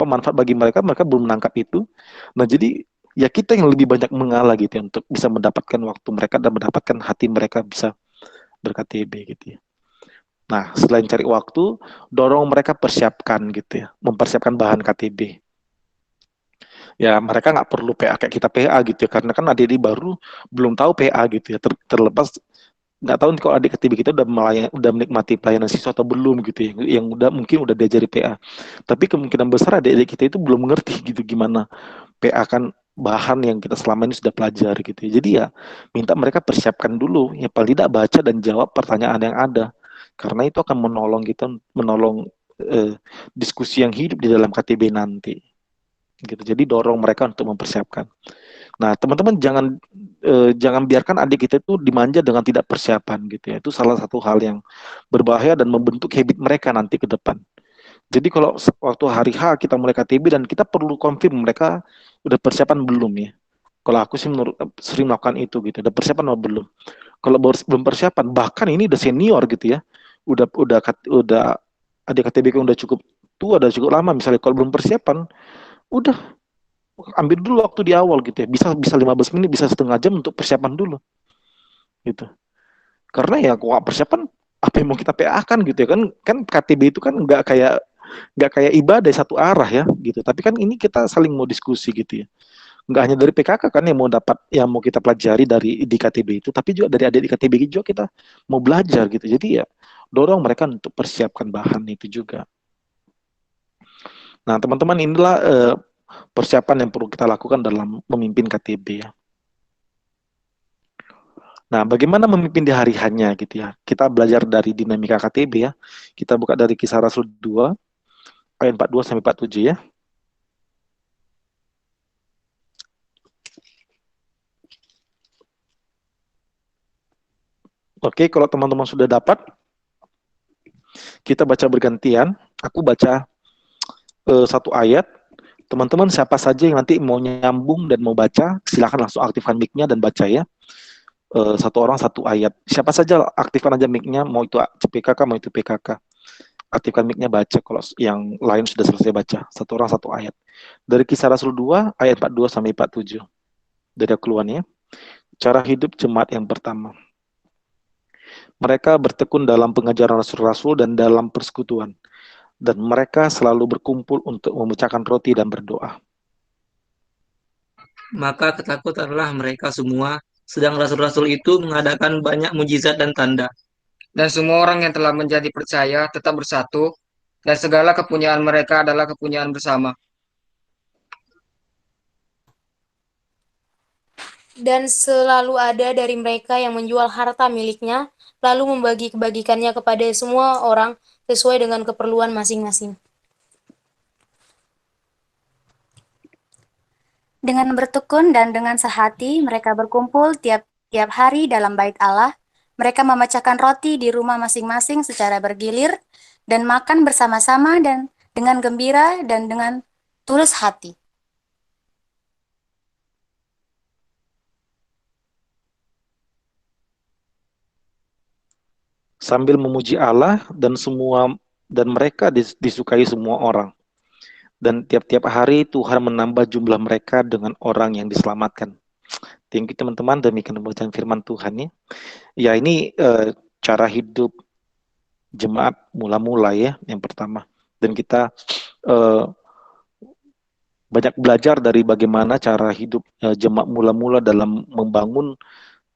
manfaat bagi mereka, mereka belum menangkap itu. Nah jadi ya kita yang lebih banyak mengalah gitu ya untuk bisa mendapatkan waktu mereka dan mendapatkan hati mereka bisa ber-KTB gitu ya. Nah selain cari waktu, dorong mereka persiapkan gitu ya, mempersiapkan bahan KTB. Ya mereka nggak perlu PA kayak kita PA gitu ya, karena kan adik-adik baru belum tahu PA gitu ya, terlepas nggak tahu nih kalau adik KTB kita udah menikmati pelayanan siswa atau belum gitu ya, yang udah mungkin udah diajari PA, tapi kemungkinan besar adik-adik kita itu belum mengerti gitu gimana PA kan bahan yang kita selama ini sudah pelajari gitu ya. Jadi ya minta mereka persiapkan dulu ya, paling tidak baca dan jawab pertanyaan yang ada, karena itu akan menolong diskusi yang hidup di dalam KTB nanti gitu. Jadi dorong mereka untuk mempersiapkan. Nah, teman-teman jangan biarkan adik kita itu dimanja dengan tidak persiapan gitu ya. Itu salah satu hal yang berbahaya dan membentuk habit mereka nanti ke depan. Jadi kalau waktu hari H kita mulai KTB dan kita perlu confirm mereka udah persiapan belum ya. Kalau aku sih sering melakukan itu gitu. Udah persiapan atau belum? Kalau belum persiapan, bahkan ini udah senior gitu ya. Udah adik KTB kan udah cukup tua, udah cukup lama misalnya, kalau belum persiapan, udah ambil dulu waktu di awal gitu ya, bisa bisa 15 menit, bisa setengah jam untuk persiapan dulu gitu. Karena ya kalau persiapan apa yang mau kita PA kan gitu ya, kan KTB itu kan nggak kayak ibadah satu arah ya gitu, tapi kan ini kita saling mau diskusi gitu ya, nggak hanya dari PKK kan yang mau kita pelajari dari di KTB itu, tapi juga dari adik di KTB juga kita mau belajar gitu. Jadi ya dorong mereka untuk persiapkan bahan itu juga. Nah teman-teman, inilah persiapan yang perlu kita lakukan dalam memimpin KTB ya. Nah, bagaimana memimpin di hari hanya gitu ya. Kita belajar dari dinamika KTB ya. Kita buka dari Kisah Rasul 2 ayat 42 sampai 47 ya. Oke, kalau teman-teman sudah dapat, kita baca bergantian. Aku baca satu ayat. Teman-teman siapa saja yang nanti mau nyambung dan mau baca, silakan langsung aktifkan mic-nya dan baca ya. Satu orang satu ayat. Siapa saja aktifkan aja mic-nya, mau itu PKK, mau itu PKK. Aktifkan mic-nya baca, kalau yang lain sudah selesai baca. Satu orang satu ayat. Dari Kisah Rasul 2 ayat 42 sampai 47. Dari keluarnya. Cara hidup jemaat yang pertama. Mereka bertekun dalam pengajaran rasul-rasul dan dalam persekutuan. Dan mereka selalu berkumpul untuk memecahkan roti dan berdoa. Maka ketakutanlah mereka semua Sedang rasul-rasul itu mengadakan banyak mujizat dan tanda. Dan semua orang yang telah menjadi percaya tetap bersatu, dan segala kepunyaan mereka adalah kepunyaan bersama. Dan selalu ada dari mereka yang menjual harta miliknya, lalu membagi-bagikannya kepada semua orang sesuai dengan keperluan masing-masing. Dengan bertekun dan dengan sehati, mereka berkumpul tiap hari dalam bait Allah. Mereka memecahkan roti di rumah masing-masing secara bergilir dan makan bersama-sama dan dengan gembira dan dengan tulus hati. Sambil memuji Allah dan mereka disukai semua orang. Dan tiap-tiap hari Tuhan menambah jumlah mereka dengan orang yang diselamatkan. Thank you teman-teman, demikian pembacaan firman Tuhan ya. Ya ini cara hidup jemaat mula-mula ya, yang pertama. Dan kita banyak belajar dari bagaimana cara hidup jemaat mula-mula dalam membangun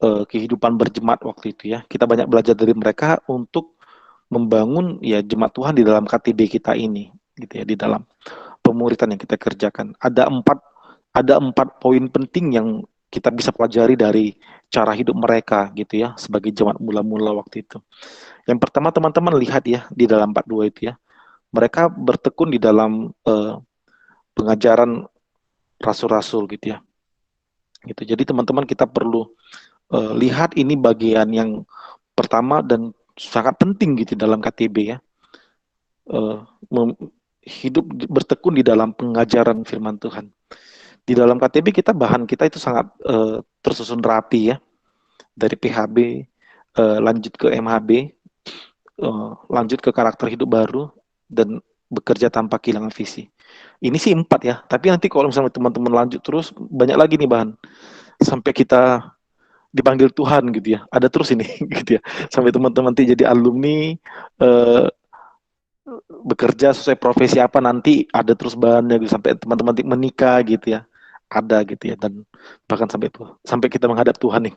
kehidupan berjemaat waktu itu ya. Kita banyak belajar dari mereka untuk membangun ya jemaat Tuhan di dalam KTB kita ini, gitu ya, di dalam pemuritan yang kita kerjakan. Ada empat poin penting yang kita bisa pelajari dari cara hidup mereka gitu ya sebagai jemaat mula-mula waktu itu. Yang pertama teman-teman lihat ya di dalam 42 itu ya. Mereka bertekun di dalam pengajaran rasul-rasul gitu ya. Gitu. Jadi teman-teman kita perlu lihat ini bagian yang pertama dan sangat penting gitu dalam KTB ya. Hidup bertekun di dalam pengajaran firman Tuhan. Di dalam KTB bahan kita itu sangat tersusun rapi ya. Dari PHB lanjut ke MHB, lanjut ke karakter hidup baru, dan bekerja tanpa kehilangan visi. Ini sih 4 ya, tapi nanti kalau misalnya teman-teman lanjut terus, banyak lagi nih bahan. Sampai kita dipanggil Tuhan gitu ya, ada terus ini gitu ya. Sampai teman-teman nanti jadi alumni, bekerja sesuai profesi apa nanti ada terus bahannya gitu. Sampai teman-teman menikah gitu ya, ada gitu ya, dan bahkan sampai kita menghadap Tuhan nih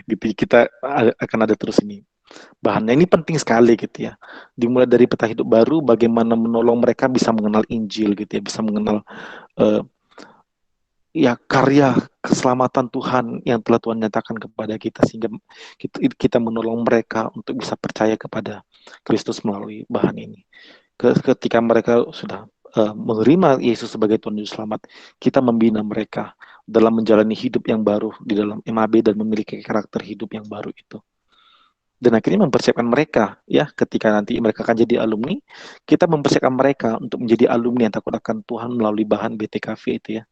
gitu, kita akan ada terus ini bahannya. Ini penting sekali gitu ya, dimulai dari peta hidup baru, bagaimana menolong mereka bisa mengenal Injil gitu ya, bisa mengenal ya karya keselamatan Tuhan yang telah Tuhan nyatakan kepada kita, sehingga kita menolong mereka untuk bisa percaya kepada Kristus melalui bahan ini. Ketika mereka sudah menerima Yesus sebagai Tuhan Juru Selamat, kita membina mereka dalam menjalani hidup yang baru di dalam MAB dan memiliki karakter hidup yang baru itu. Dan akhirnya mempersiapkan mereka ya, ketika nanti mereka akan jadi alumni, kita mempersiapkan mereka untuk menjadi alumni yang takut akan Tuhan melalui bahan BTKV itu ya,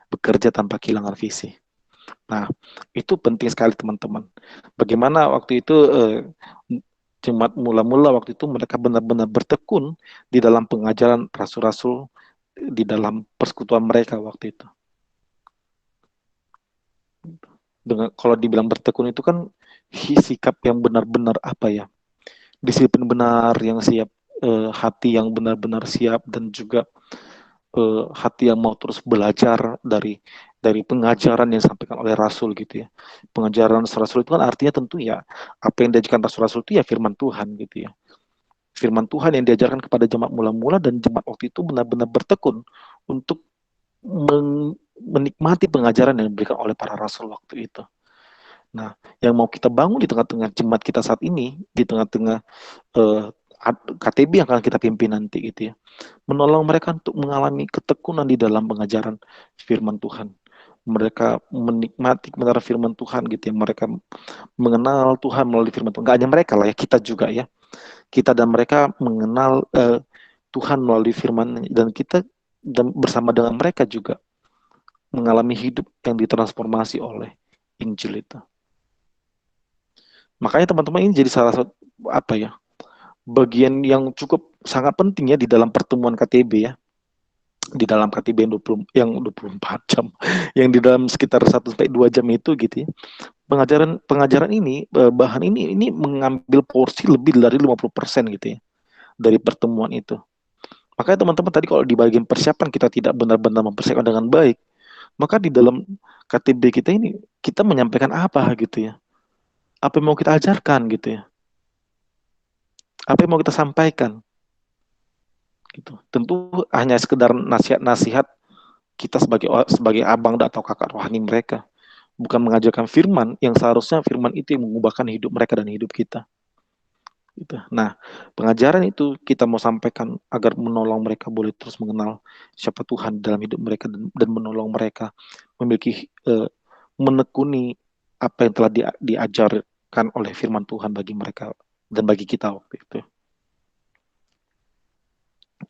bekerja tanpa kehilangan visi. Nah, itu penting sekali teman-teman. Bagaimana waktu itu jemaat mula-mula waktu itu mereka benar-benar bertekun di dalam pengajaran rasul-rasul, di dalam persekutuan mereka waktu itu. Kalau dibilang bertekun itu kan sikap yang benar-benar apa ya, disiplin benar, yang siap, hati yang benar-benar siap, dan juga hati yang mau terus belajar dari pengajaran yang disampaikan oleh Rasul gitu ya. Pengajaran Rasul itu kan artinya tentu ya, apa yang diajarkan Rasul-Rasul itu ya firman Tuhan gitu ya. Firman Tuhan yang diajarkan kepada jemaat mula-mula, dan jemaat waktu itu benar-benar bertekun untuk menikmati pengajaran yang diberikan oleh para Rasul waktu itu. Nah, yang mau kita bangun di tengah-tengah jemaat kita saat ini, di tengah-tengah KTB yang akan kita pimpin nanti gitu ya, menolong mereka untuk mengalami ketekunan di dalam pengajaran firman Tuhan. Mereka menikmati kebenaran firman Tuhan gitu ya, mereka mengenal Tuhan melalui firman Tuhan. Gak hanya mereka lah ya, kita juga ya, kita dan mereka mengenal Tuhan melalui firman, dan kita dan bersama dengan mereka juga mengalami hidup yang ditransformasi oleh Injil itu. Makanya teman-teman, ini jadi salah satu bagian yang cukup sangat penting ya di dalam pertemuan KTB ya. Di dalam KTB yang 24 jam, yang di dalam sekitar 1-2 jam itu gitu ya. Pengajaran ini, bahan ini mengambil porsi lebih dari 50% gitu ya dari pertemuan itu. Makanya teman-teman tadi kalau di bagian persiapan kita tidak benar-benar mempersiapkan dengan baik, Maka di dalam KTB kita ini kita menyampaikan apa gitu ya? Apa yang mau kita ajarkan gitu ya? Apa yang mau kita sampaikan gitu. Tentu hanya sekedar nasihat-nasihat kita sebagai abang atau kakak rohani mereka, bukan mengajarkan firman yang seharusnya firman itu yang mengubahkan hidup mereka dan hidup kita. Gitu. Nah, pengajaran itu kita mau sampaikan agar menolong mereka boleh terus mengenal siapa Tuhan dalam hidup mereka dan menolong mereka memiliki menekuni apa yang telah diajarkan oleh firman Tuhan bagi mereka dan bagi kita waktu itu.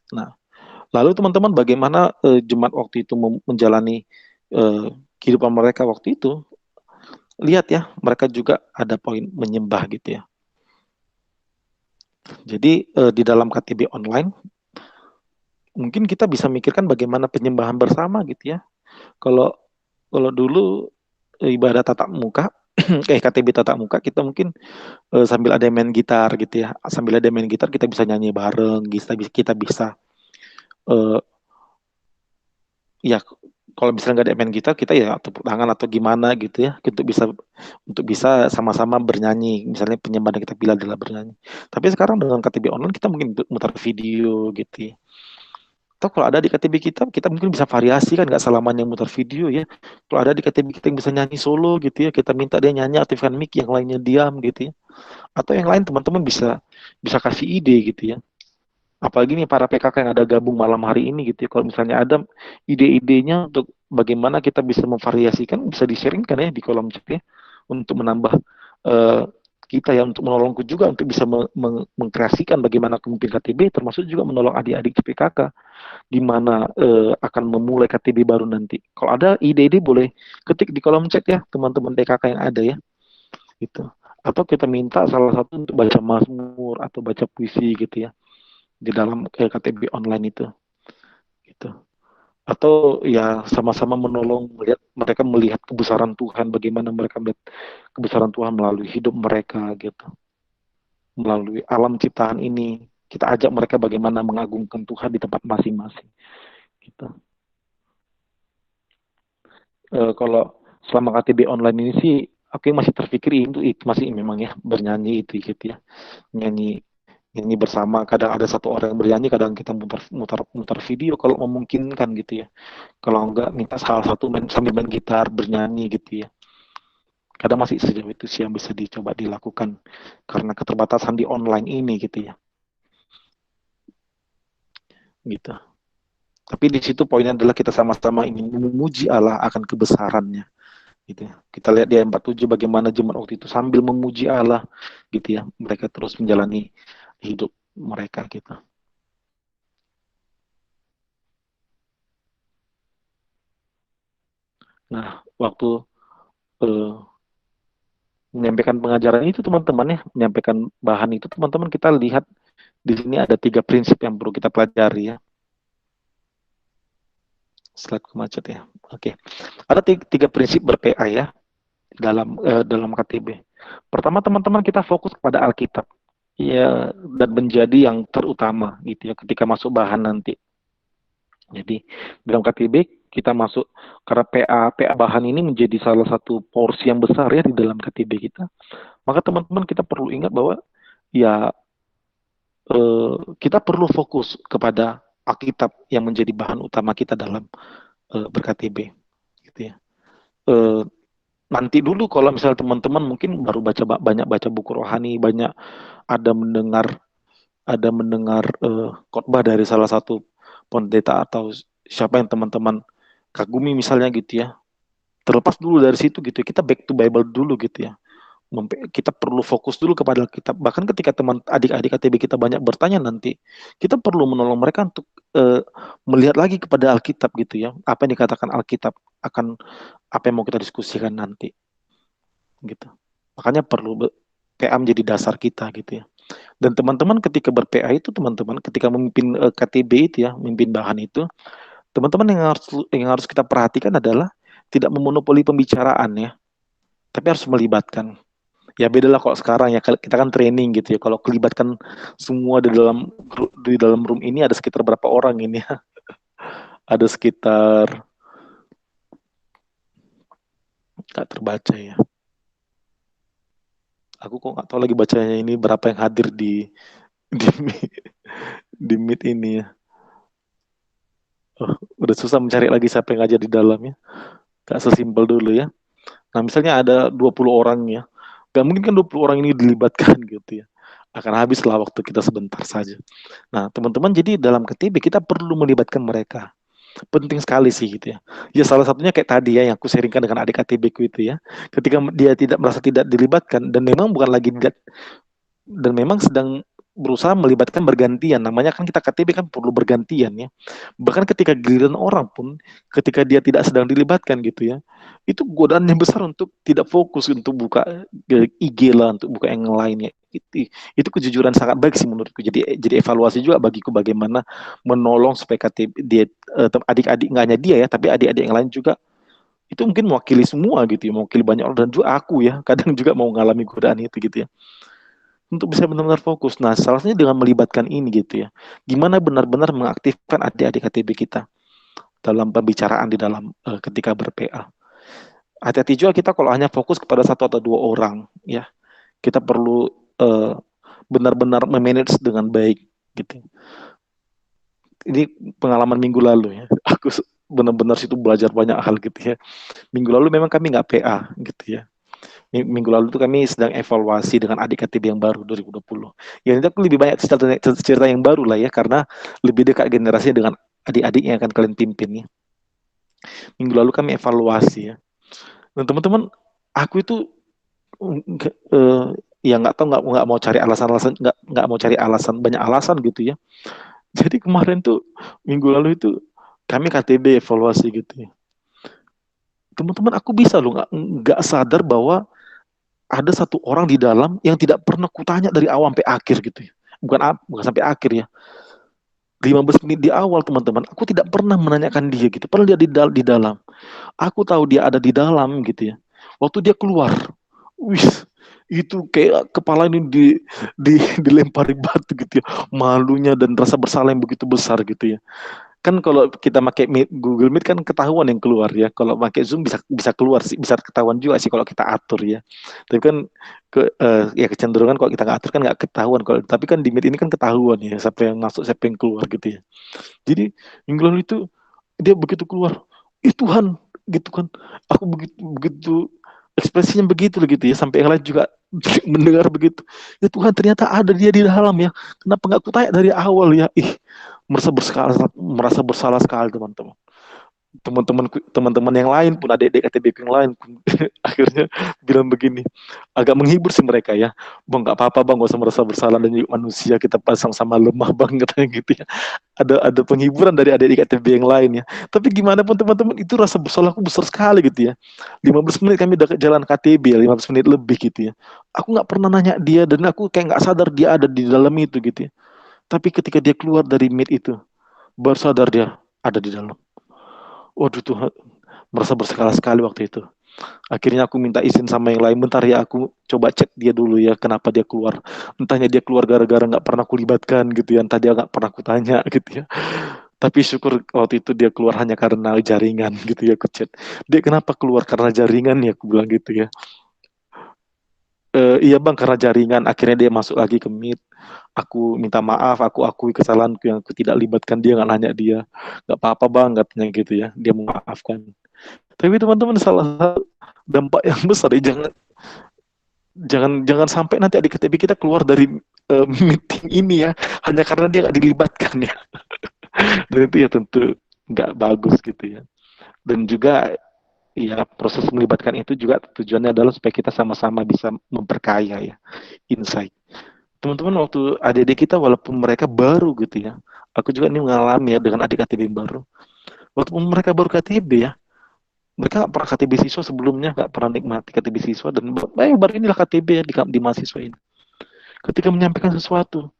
Nah, lalu teman-teman bagaimana jemaat waktu itu menjalani kehidupan mereka waktu itu? Lihat ya, mereka juga ada poin menyembah gitu ya. Jadi di dalam KTB online mungkin kita bisa mikirkan bagaimana penyembahan bersama gitu ya. Kalau dulu ibadah tatap muka, KTB tatap muka kita mungkin sambil ada yang main gitar gitu ya. Sambil ada yang main gitar kita bisa nyanyi bareng, kita bisa ya kalau misalnya nggak ada yang main gitar kita ya tepuk tangan atau gimana gitu ya untuk bisa sama-sama bernyanyi, misalnya penyembahan yang kita pilih adalah bernyanyi. Tapi sekarang dengan KTB online kita mungkin mutar video gitu ya. Atau kalau ada di KTB kita mungkin bisa variasi kan, nggak selamanya mutar video ya. Kalau ada di KTB kita yang bisa nyanyi solo gitu ya, kita minta dia nyanyi, aktifkan mic, yang lainnya diam gitu ya. Atau yang lain teman-teman bisa kasih ide gitu ya. Apalagi nih para PKK yang ada gabung malam hari ini gitu ya. Kalau misalnya ada ide-idenya untuk bagaimana kita bisa memvariasikan, bisa di-sharingkan ya di kolom chat ya, untuk menambah eh, kita ya, untuk menolongku juga untuk bisa mengkreasikan bagaimana kemimpinan KTB, termasuk juga menolong adik-adik PKK di mana akan memulai KTB baru nanti. Kalau ada ide-ide boleh ketik di kolom chat ya teman-teman PKK yang ada ya, gitu. Atau kita minta salah satu untuk baca mazmur atau baca puisi gitu ya di dalam KTB online itu, gitu. Atau ya sama-sama menolong mereka melihat kebesaran Tuhan, bagaimana mereka melihat kebesaran Tuhan melalui hidup mereka gitu, melalui alam ciptaan ini. Kita ajak mereka bagaimana mengagungkan Tuhan di tempat masing-masing gitu. Kalau selama KTB online ini sih aku masih terpikir itu masih memang ya bernyanyi itu gitu ya, nyanyi nyanyi bersama. Kadang ada satu orang yang bernyanyi, kadang kita mutar video kalau memungkinkan gitu ya. Kalau enggak minta salah satu sambil main gitar bernyanyi gitu ya. Kadang masih sejauh itu sih yang bisa dicoba dilakukan karena keterbatasan di online ini gitu ya. Gitu. Tapi di situ poinnya adalah kita sama-sama ingin memuji Allah akan kebesarannya. Gitu ya. Kita lihat di ayat 47 bagaimana jemaat waktu itu sambil memuji Allah gitu ya. Mereka terus menjalani hidup mereka gitu. Nah, waktu eh, menyampaikan pengajaran itu teman-teman ya, menyampaikan bahan itu teman-teman, kita lihat di sini ada 3 prinsip yang perlu kita pelajari ya. Slide macet ya. Oke. Ada 3 prinsip ber-PA ya dalam KTB. Pertama teman-teman, kita fokus pada Alkitab. Ya, dan menjadi yang terutama gitu ya ketika masuk bahan nanti. Jadi dalam KTB kita masuk karena PA bahan ini menjadi salah satu porsi yang besar ya di dalam KTB kita. Maka teman-teman kita perlu ingat bahwa ya kita perlu fokus kepada Alkitab yang menjadi bahan utama kita dalam ber-KTB gitu ya. Nanti dulu kalau misalnya teman-teman mungkin baru banyak baca buku rohani, banyak ada mendengar khotbah dari salah satu pendeta atau siapa yang teman-teman kagumi misalnya gitu ya. Terlepas dulu dari situ gitu, kita back to Bible dulu gitu ya. Kita perlu fokus dulu kepada Alkitab. Bahkan ketika adik-adik KTB kita banyak bertanya nanti, kita perlu menolong mereka untuk melihat lagi kepada Alkitab gitu ya. Apa yang dikatakan Alkitab akan apa yang mau kita diskusikan nanti gitu. Makanya perlu PA menjadi dasar kita gitu ya. Dan teman-teman ketika ber-PA itu, teman-teman ketika memimpin KTB itu ya, memimpin bahan itu, teman-teman yang harus kita perhatikan adalah tidak memonopoli pembicaraan ya, tapi harus melibatkan. Ya beda lah kalau sekarang ya, kita kan training gitu ya. Kalau kelibatkan semua di dalam room ini ada sekitar berapa orang ini ya? Ada sekitar nggak terbaca ya. Aku kok nggak tahu lagi bacanya ini berapa yang hadir di di meet ini ya. Oh, udah susah mencari lagi siapa yang ngajar di dalamnya. Gak sesimpel dulu ya. Nah, misalnya ada 20 orang ya. Gak mungkin kan 20 orang ini dilibatkan gitu ya. Akan habislah waktu kita sebentar saja. Nah, teman-teman, jadi dalam KTB kita perlu melibatkan mereka. Penting sekali sih gitu ya. Ya salah satunya kayak tadi ya yang aku sharingkan dengan adik KTB ku itu ya. Ketika dia tidak merasa tidak dilibatkan dan memang bukan lagi dan memang sedang berusaha melibatkan bergantian. Namanya kan kita KTB kan perlu bergantian ya. Bahkan ketika giliran orang pun, ketika dia tidak sedang dilibatkan gitu ya, itu godaan yang besar untuk tidak fokus untuk buka IG lah, untuk buka yang lainnya. Itu kejujuran sangat baik sih menurutku. Jadi evaluasi juga bagiku bagaimana menolong supaya KTB dia adik-adik nggak hanya dia ya, tapi adik-adik yang lain juga itu mungkin mewakili semua gitu ya, mewakili banyak orang dan juga aku ya, kadang juga mau mengalami godaan itu gitu ya untuk bisa benar-benar fokus. Nah, salah satunya dengan melibatkan ini gitu ya. Gimana benar-benar mengaktifkan adik-adik KTB kita dalam pembicaraan di dalam ketika ber-PA. Hati-hati juga kita kalau hanya fokus kepada satu atau dua orang ya. Kita perlu benar-benar memanage dengan baik gitu. Ini pengalaman minggu lalu ya. Aku benar-benar situ belajar banyak hal gitu ya. Minggu lalu memang kami nggak PA gitu ya. Minggu lalu tuh kami sedang evaluasi dengan adik KTB yang baru 2020. Ya ini aku lebih banyak cerita yang baru lah ya karena lebih dekat generasinya dengan adik-adik yang akan kalian pimpin ya. Minggu lalu kami evaluasi ya. Dan teman-teman, aku itu ya nggak tahu nggak mau cari alasan-alasan nggak mau cari alasan banyak alasan gitu ya. Jadi kemarin tuh minggu lalu itu kami KTB evaluasi gitu ya. Teman-teman aku bisa loh nggak sadar bahwa ada satu orang di dalam yang tidak pernah kutanya dari awal sampai akhir gitu ya. Bukan sampai akhir ya. 15 menit di awal teman-teman, aku tidak pernah menanyakan dia gitu. Padahal dia di dalam. Aku tahu dia ada di dalam gitu ya. Waktu dia keluar, wih, itu kayak kepala ini dilempari batu gitu ya. Malunya dan rasa bersalah yang begitu besar gitu ya. Kan kalau kita pakai Google Meet kan ketahuan yang keluar ya. Kalau pakai Zoom bisa bisa keluar sih, bisa ketahuan juga sih kalau kita atur ya. Tapi kan ya kecenderungan kalau kita nggak atur kan nggak ketahuan. Kalau tapi kan di Meet ini kan ketahuan ya siapa yang masuk, siapa yang keluar gitu ya. Jadi minggu lalu itu dia begitu keluar, ih Tuhan gitu kan. Aku begitu begitu ekspresinya begitu gitu ya sampai yang lain juga mendengar begitu. Ya Tuhan ternyata ada dia di dalam ya. Kenapa nggak aku tanya dari awal ya? Ih, merasa bersalah sekali teman-teman. Teman-teman yang lain pun adik-adik KTB yang lain pun akhirnya bilang begini, agak menghibur sih mereka ya, bang nggak apa-apa bang, gak usah merasa bersalah dan juga manusia kita pasang sama lemah bang katanya gitu ya. Ada penghiburan dari adik-adik KTB yang lain ya. Tapi gimana pun teman-teman itu rasa bersalahku besar sekali gitu ya. 15 menit kami udah jalan KTB, 15 menit lebih gitu ya. Aku nggak pernah nanya dia dan aku kayak nggak sadar dia ada di dalam itu gitu ya. Tapi ketika dia keluar dari meet itu, baru sadar dia ada di dalam. Waduh Tuhan, merasa bersalah sekali waktu itu. Akhirnya aku minta izin sama yang lain, bentar ya aku coba cek dia dulu ya, kenapa dia keluar. Entahnya dia keluar gara-gara nggak pernah kulibatkan gitu ya, entah dia nggak pernah kutanya gitu ya. Tapi syukur waktu itu dia keluar hanya karena jaringan gitu ya, aku chat. Dia kenapa keluar karena jaringan ya, aku bilang gitu ya. Iya bang, karena jaringan. Akhirnya dia masuk lagi ke Meet. Aku minta maaf, aku akui kesalahanku yang aku tidak libatkan dia, nggak nanya dia. Nggak apa-apa bang, katanya gitu ya. Dia memaafkan. Tapi teman-teman salah satu dampak yang besar ya, jangan jangan jangan sampai nanti adik KTB kita keluar dari meeting ini ya hanya karena dia nggak dilibatkan ya. Dan itu ya tentu nggak bagus gitu ya. Dan juga ya proses melibatkan itu juga tujuannya adalah supaya kita sama-sama bisa memperkaya ya insight. Teman-teman waktu adik-adik kita walaupun mereka baru gitu ya, aku juga ini mengalami ya dengan adik KTB baru. Waktu mereka baru KTB ya, mereka nggak pernah KTB siswa sebelumnya, nggak pernah nikmati KTB siswa dan baru inilah KTB ya di mahasiswa ini. Ketika menyampaikan sesuatu,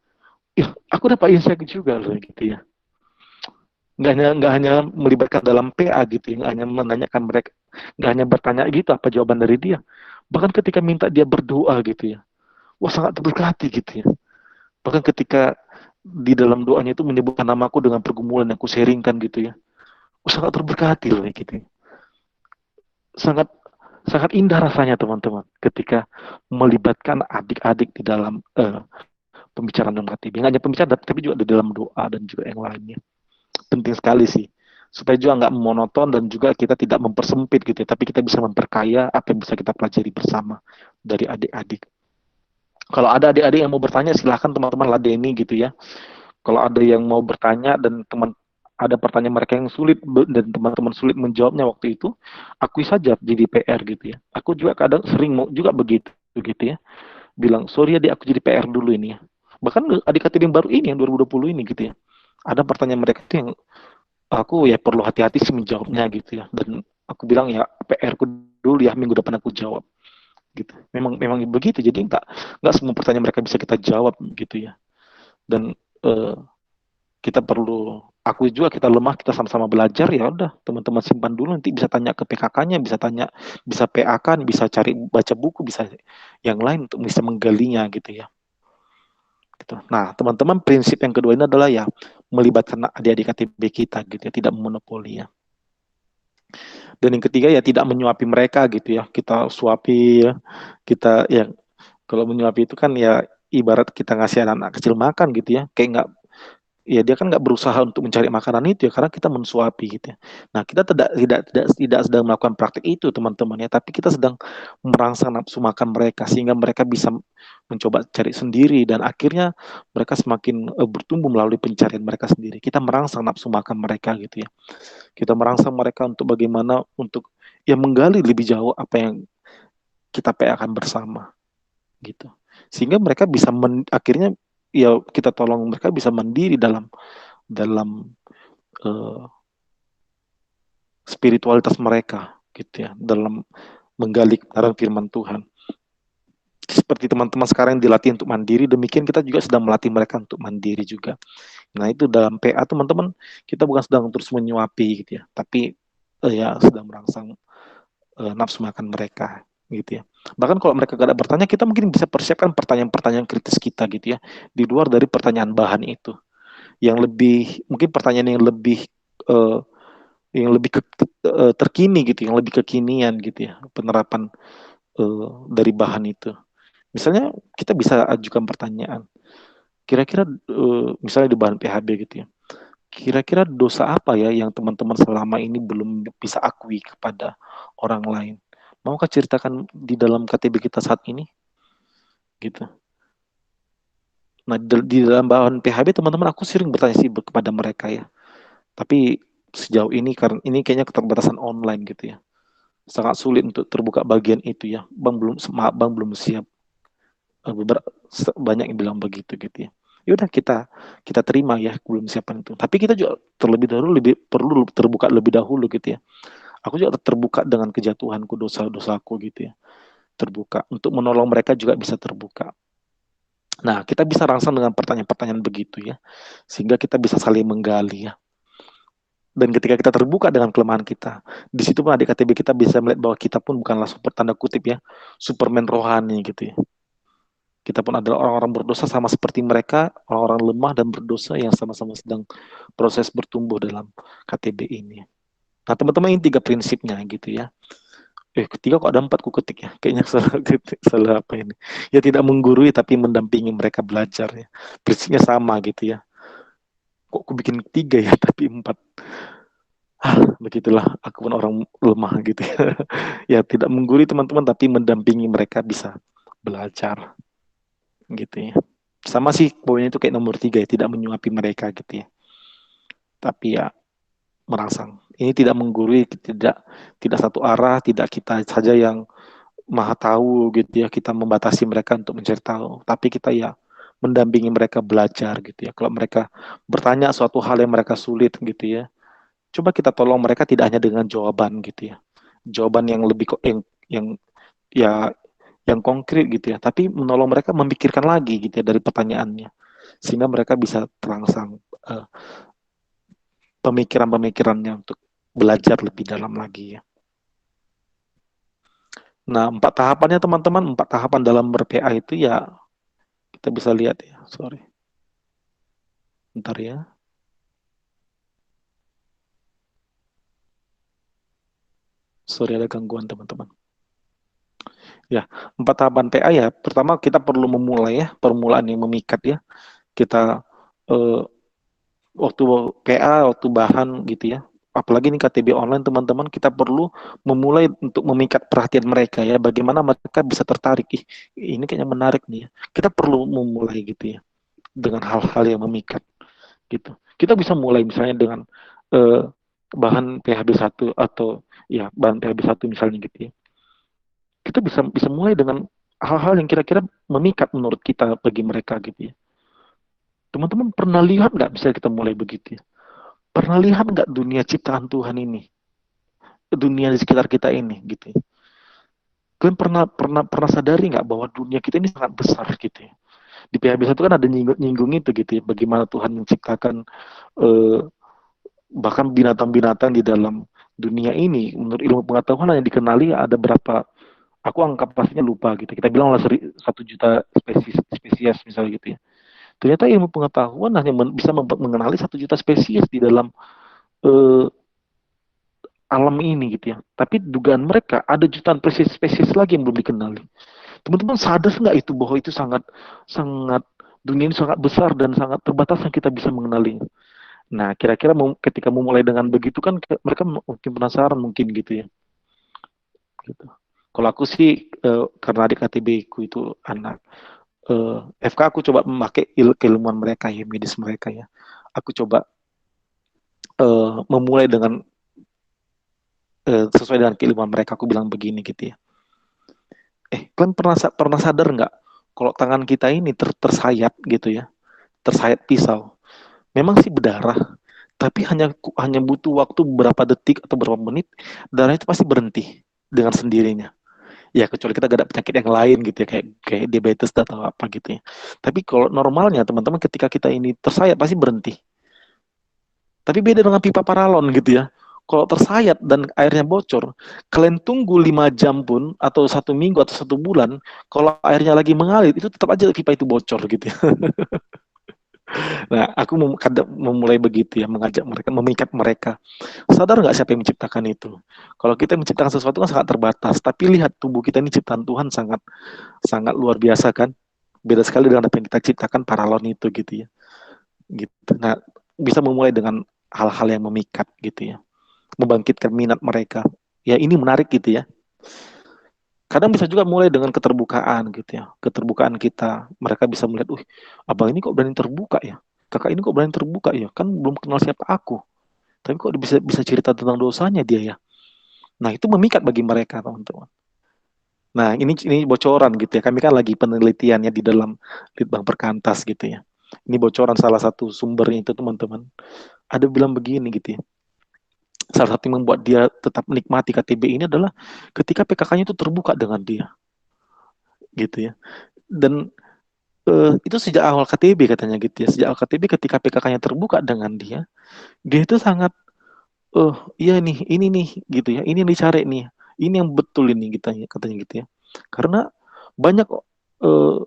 ya aku dapat insight juga loh gitu ya. Nggak hanya melibatkan dalam PA gitu, ya, nggak hanya menanyakan mereka, nggak hanya bertanya gitu apa jawaban dari dia. Bahkan ketika minta dia berdoa gitu ya, wah sangat terberkati gitu ya. Bahkan ketika di dalam doanya itu menyebutkan namaku dengan pergumulan yang aku sharingkan gitu ya, wah sangat terberkati loh gitu. Sangat Sangat indah rasanya teman-teman ketika melibatkan adik-adik di dalam pembicaraan dalam KTB. Nggak hanya pembicaraan, tapi juga di dalam doa dan juga yang lainnya. Penting sekali sih. Supaya juga nggak monoton dan juga kita tidak mempersempit gitu ya. Tapi kita bisa memperkaya apa yang bisa kita pelajari bersama dari adik-adik. Kalau ada adik-adik yang mau bertanya, silahkan teman-teman ladeni gitu ya. Kalau ada yang mau bertanya dan ada pertanyaan mereka yang sulit dan teman-teman sulit menjawabnya waktu itu, akui saja jadi PR gitu ya. Aku juga kadang sering mau juga begitu gitu ya. Bilang, sorry ya, aku jadi PR dulu ini ya. Bahkan adik KTB yang baru ini, yang 2020 ini gitu ya. Ada pertanyaan mereka itu yang aku ya perlu hati-hati sih menjawabnya gitu ya. Dan aku bilang ya PR ku dulu ya, minggu depan aku jawab gitu. Memang memang begitu. Jadi nggak semua pertanyaan mereka bisa kita jawab gitu ya. Dan kita perlu akui juga kita lemah, kita sama-sama belajar, ya udah teman-teman simpan dulu, nanti bisa tanya ke PKK-nya, bisa tanya, bisa PA-kan, bisa cari baca buku, bisa yang lain untuk bisa menggalinya gitu ya. Gitu. Nah, teman-teman, prinsip yang kedua ini adalah ya melibatkan adik-adik KTB kita gitu ya, tidak monopoli ya. Dan yang ketiga ya tidak menyuapi mereka gitu ya. Kita suapi ya. Kita ya kalau menyuapi itu kan ya ibarat kita ngasih anak-anak kecil makan gitu ya. Kayak nggak, ya dia kan nggak berusaha untuk mencari makanan itu ya karena kita mensuapi gitu ya. Nah, kita tidak sedang melakukan praktik itu teman-teman ya, tapi kita sedang merangsang nafsu makan mereka sehingga mereka bisa mencoba cari sendiri dan akhirnya mereka semakin bertumbuh melalui pencarian mereka sendiri. Kita merangsang nafsu makan mereka gitu ya. Kita merangsang mereka untuk bagaimana untuk ya menggali lebih jauh apa yang kita akan bersama gitu. Sehingga mereka bisa akhirnya ya kita tolong mereka bisa mandiri dalam dalam uh, spiritualitas mereka gitu ya, dalam menggali kebenaran firman Tuhan. Seperti teman-teman sekarang yang dilatih untuk mandiri, demikian kita juga sedang melatih mereka untuk mandiri juga. Nah, itu dalam PA teman-teman, kita bukan sedang terus menyuapi gitu ya, tapi ya sedang merangsang nafsu makan mereka gitu ya. Bahkan kalau mereka gak ada bertanya, kita mungkin bisa persiapkan pertanyaan-pertanyaan kritis kita gitu ya, di luar dari pertanyaan bahan itu. Yang lebih, mungkin pertanyaan uh, yang lebih terkini gitu, yang lebih kekinian gitu ya, penerapan dari bahan itu. Misalnya kita bisa ajukan pertanyaan, kira-kira misalnya di bahan PHB gitu ya, kira-kira dosa apa ya yang teman-teman selama ini belum bisa akui kepada orang lain? Maukah ceritakan di dalam KTB kita saat ini? Gitu. Nah, di dalam bahan PHB teman-teman aku sering bertanya sih kepada mereka ya. Tapi sejauh ini karena ini kayaknya keterbatasan online gitu ya. Sangat sulit untuk terbuka bagian itu ya. Bang belum siap. Banyak yang bilang begitu gitu ya. Ya udah kita terima ya belum siapkan itu. Tapi kita juga terlebih dahulu lebih perlu terbuka lebih dahulu gitu ya. Aku juga terbuka dengan kejatuhanku, dosa-dosaku gitu ya. Terbuka untuk menolong mereka juga bisa terbuka. Nah, kita bisa rangsang dengan pertanyaan-pertanyaan begitu ya. Sehingga kita bisa saling menggali ya. Dan ketika kita terbuka dengan kelemahan kita, di situ pun adik KTB kita bisa melihat bahwa kita pun bukanlah super tanda kutip ya, Superman rohani gitu ya. Kita pun adalah orang-orang berdosa sama seperti mereka, orang-orang lemah dan berdosa yang sama-sama sedang proses bertumbuh dalam KTB ini. Nah, teman-teman ini 3 prinsipnya gitu ya. Ketiga kok ada 4 ku ketik ya. Kayaknya salah apa ini. Ya tidak menggurui tapi mendampingi mereka belajar ya. Prinsipnya sama gitu ya. Kok aku bikin 3 ya tapi 4. Begitulah aku pun orang lemah gitu ya. Ya tidak menggurui teman-teman tapi mendampingi mereka bisa belajar gitu ya. Sama sih poinnya itu kayak nomor 3 ya, tidak menyuapi mereka gitu ya. Tapi ya merangsang. Ini tidak menggurui, tidak satu arah, tidak kita saja yang maha tahu gitu ya, kita membatasi mereka untuk mencari tahu. Tapi kita ya mendampingi mereka belajar gitu ya. Kalau mereka bertanya suatu hal yang mereka sulit gitu ya, coba kita tolong mereka tidak hanya dengan jawaban gitu ya. Jawaban yang lebih yang ya yang konkret gitu ya, tapi menolong mereka memikirkan lagi gitu ya dari pertanyaannya. Sehingga mereka bisa terangsang pemikiran-pemikirannya untuk belajar lebih dalam lagi ya. Nah, 4 tahapannya teman-teman, 4 tahapan dalam ber-PA itu ya kita bisa lihat ya. Sorry. Bentar ya. Sorry ada gangguan teman-teman. Ya, 4 tahapan PA ya. Pertama kita perlu memulai ya, permulaan yang memikat ya. Kita eh, waktu PA, waktu bahan gitu ya. Apalagi ini KTB online teman-teman, kita perlu memulai untuk memikat perhatian mereka ya. Bagaimana mereka bisa tertarik. Ih, ini kayaknya menarik nih ya. Kita perlu memulai gitu ya dengan hal-hal yang memikat gitu. Kita bisa mulai misalnya dengan eh, bahan PHB1 atau ya bahan PHB1 misalnya gitu ya. Kita bisa bisa mulai dengan hal-hal yang kira-kira memikat menurut kita bagi mereka gitu ya. Teman-teman pernah lihat nggak bisa kita mulai begitu ya? Pernah lihat nggak dunia ciptaan Tuhan ini, dunia di sekitar kita ini gitu ya? Kalian pernah pernah pernah sadari nggak bahwa dunia kita ini sangat besar gitu ya? Di PHB1 kan ada nyinggung itu gitu ya, bagaimana Tuhan menciptakan eh, bahkan binatang-binatang di dalam dunia ini. Menurut ilmu pengetahuan yang dikenali ada berapa, aku angka pastinya lupa gitu, kita bilang lah 1 juta spesies misalnya gitu ya. Ternyata ilmu pengetahuan hanya bisa mengenali 1 juta spesies di dalam eh, alam ini gitu ya. Tapi dugaan mereka ada jutaan spesies lagi yang belum dikenali. Teman-teman sadar nggak itu bahwa itu sangat sangat dunia ini sangat besar dan sangat terbatas yang kita bisa mengenalinya. Nah, kira-kira ketika memulai dengan begitu kan mereka mungkin penasaran mungkin gitu ya. Gitu. Kalau aku sih karena adik KTB ku itu anak FK, aku coba memakai keilmuan mereka ya, medis mereka ya. Aku coba memulai dengan sesuai dengan keilmuan mereka. Aku bilang begini gitu ya. Kalian pernah sadar nggak kalau tangan kita ini tersayat gitu ya, tersayat pisau. Memang sih berdarah, tapi hanya butuh waktu beberapa detik atau beberapa menit, darah itu pasti berhenti dengan sendirinya. Ya kecuali kita gak ada penyakit yang lain gitu ya, kayak diabetes atau apa gitu ya. Tapi kalau normalnya teman-teman ketika kita ini tersayat pasti berhenti. Tapi beda dengan pipa paralon gitu ya. Kalau tersayat dan airnya bocor, kalian tunggu 5 jam pun atau 1 minggu atau 1 bulan, kalau airnya lagi mengalir itu tetap aja pipa itu bocor gitu ya. Nah, aku kadang memulai begitu ya, mengajak mereka, memikat mereka. Sadar nggak siapa yang menciptakan itu? Kalau kita menciptakan sesuatu kan sangat terbatas, tapi lihat tubuh kita ini ciptaan Tuhan sangat sangat luar biasa kan. Beda sekali dengan apa yang kita ciptakan paralon itu gitu ya. Gitu. Nah, bisa memulai dengan hal-hal yang memikat gitu ya. Membangkitkan minat mereka. Ya ini menarik gitu ya. Kadang bisa juga mulai dengan keterbukaan gitu ya. Keterbukaan kita. Mereka bisa melihat, abang ini kok berani terbuka ya. Kakak ini kok berani terbuka ya. Kan belum kenal siapa aku. Tapi kok bisa bisa cerita tentang dosanya dia ya. Nah, itu memikat bagi mereka, teman-teman. Nah, ini bocoran gitu ya. Kami kan lagi penelitiannya di dalam Litbang Perkantas gitu ya. Ini bocoran salah satu sumbernya itu, teman-teman. Ada bilang begini gitu ya. Salah satu yang membuat dia tetap menikmati KTB ini adalah ketika PKK-nya itu terbuka dengan dia. Gitu ya. Dan itu sejak awal KTB katanya gitu ya. Sejak awal KTB ketika PKK-nya terbuka dengan dia itu sangat iya nih, ini nih gitu ya. Ini yang dicari nih. Ini yang betul ini katanya gitu ya. Karena banyak eh,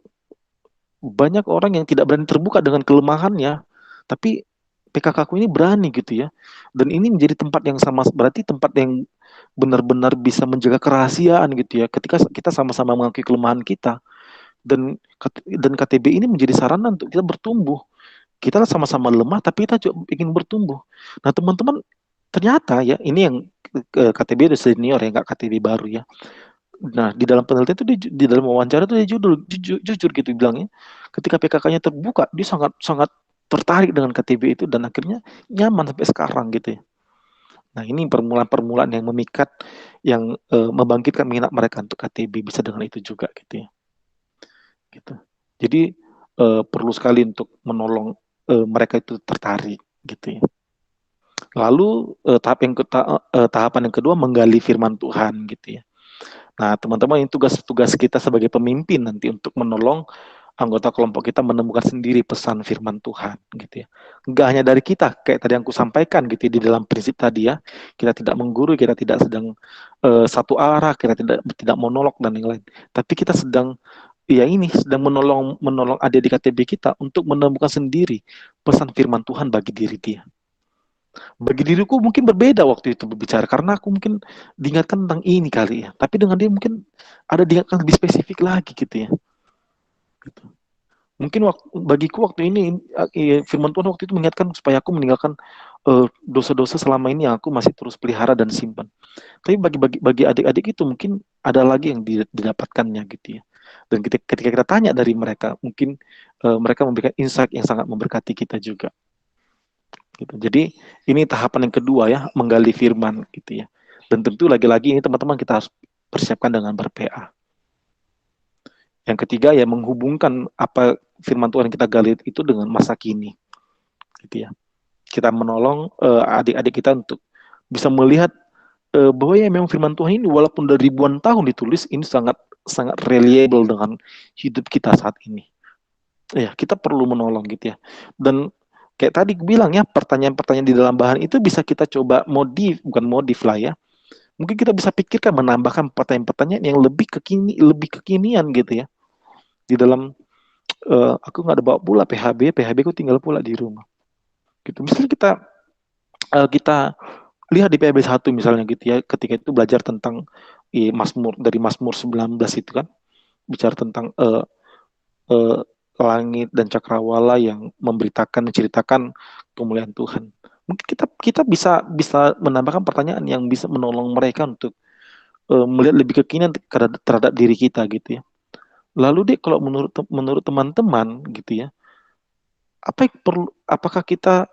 banyak orang yang tidak berani terbuka dengan kelemahannya, tapi PKK-ku ini berani gitu ya. Dan ini menjadi tempat yang berarti tempat yang benar-benar bisa menjaga kerahasiaan gitu ya. Ketika kita sama-sama mengakui kelemahan kita dan KTB ini menjadi sarana untuk kita bertumbuh. Kita sama-sama lemah tapi kita juga ingin bertumbuh. Nah, teman-teman, ternyata ya ini yang KTB udah senior ya, nggak KTB baru ya. Nah, di dalam penelitian itu di dalam wawancara itu dia jujur gitu bilangnya, ketika PKK-nya terbuka, dia sangat sangat tertarik dengan KTB itu dan akhirnya nyaman sampai sekarang gitu ya. Nah, ini permulaan-permulaan yang memikat, yang membangkitkan minat mereka untuk KTB, bisa dengan itu juga gitu ya. Gitu. Jadi perlu sekali untuk menolong mereka itu tertarik gitu ya. Lalu tahapan yang kedua menggali firman Tuhan gitu ya. Nah, teman-teman, ini tugas-tugas kita sebagai pemimpin nanti untuk menolong anggota kelompok kita menemukan sendiri pesan firman Tuhan gitu ya. Enggak hanya dari kita, kayak tadi yang aku sampaikan gitu ya, di dalam prinsip tadi ya. Kita tidak menggurui, kita tidak sedang satu arah, kita tidak monolog dan yang lain. Tapi kita sedang sedang menolong adik-adik KTB kita untuk menemukan sendiri pesan firman Tuhan bagi diri dia. Bagi diriku mungkin berbeda waktu itu berbicara, karena aku mungkin diingatkan tentang ini kali ya. Tapi dengan dia mungkin ada diingatkan lebih spesifik lagi gitu ya. Gitu. Mungkin bagiku waktu ini firman Tuhan waktu itu mengingatkan supaya aku meninggalkan dosa-dosa selama ini yang aku masih terus pelihara dan simpan. Tapi bagi adik-adik itu mungkin ada lagi yang didapatkannya gitu ya. Dan ketika kita tanya dari mereka, mungkin mereka memberikan insight yang sangat memberkati kita juga. Gitu. Jadi ini tahapan yang kedua ya, menggali firman gitu ya. Dan tentu lagi-lagi ini teman-teman kita harus persiapkan dengan ber-PA. Yang ketiga ya, menghubungkan apa firman Tuhan yang kita gali itu dengan masa kini. Gitu ya. Kita menolong adik-adik kita untuk bisa melihat bahwa ya memang firman Tuhan ini walaupun dari ribuan tahun ditulis, ini sangat sangat reliable dengan hidup kita saat ini. Ya, kita perlu menolong gitu ya. Dan kayak tadi gue bilang ya, pertanyaan-pertanyaan di dalam bahan itu bisa kita coba bukan modif lah ya. Mungkin kita bisa pikirkan menambahkan pertanyaan-pertanyaan yang lebih kekinian gitu ya. Di dalam aku nggak ada bawa pula PHB aku tinggal pula di rumah. Gitu. Misalnya kita lihat di PHB 1 misalnya gitu ya, ketika itu belajar tentang dari Mazmur 19 itu kan, bicara tentang langit dan cakrawala yang menceritakan kemuliaan Tuhan. Mungkin kita bisa menambahkan pertanyaan yang bisa menolong mereka untuk melihat lebih kekinian terhadap diri kita gitu ya. Lalu deh, kalau menurut teman-teman gitu ya, apakah kita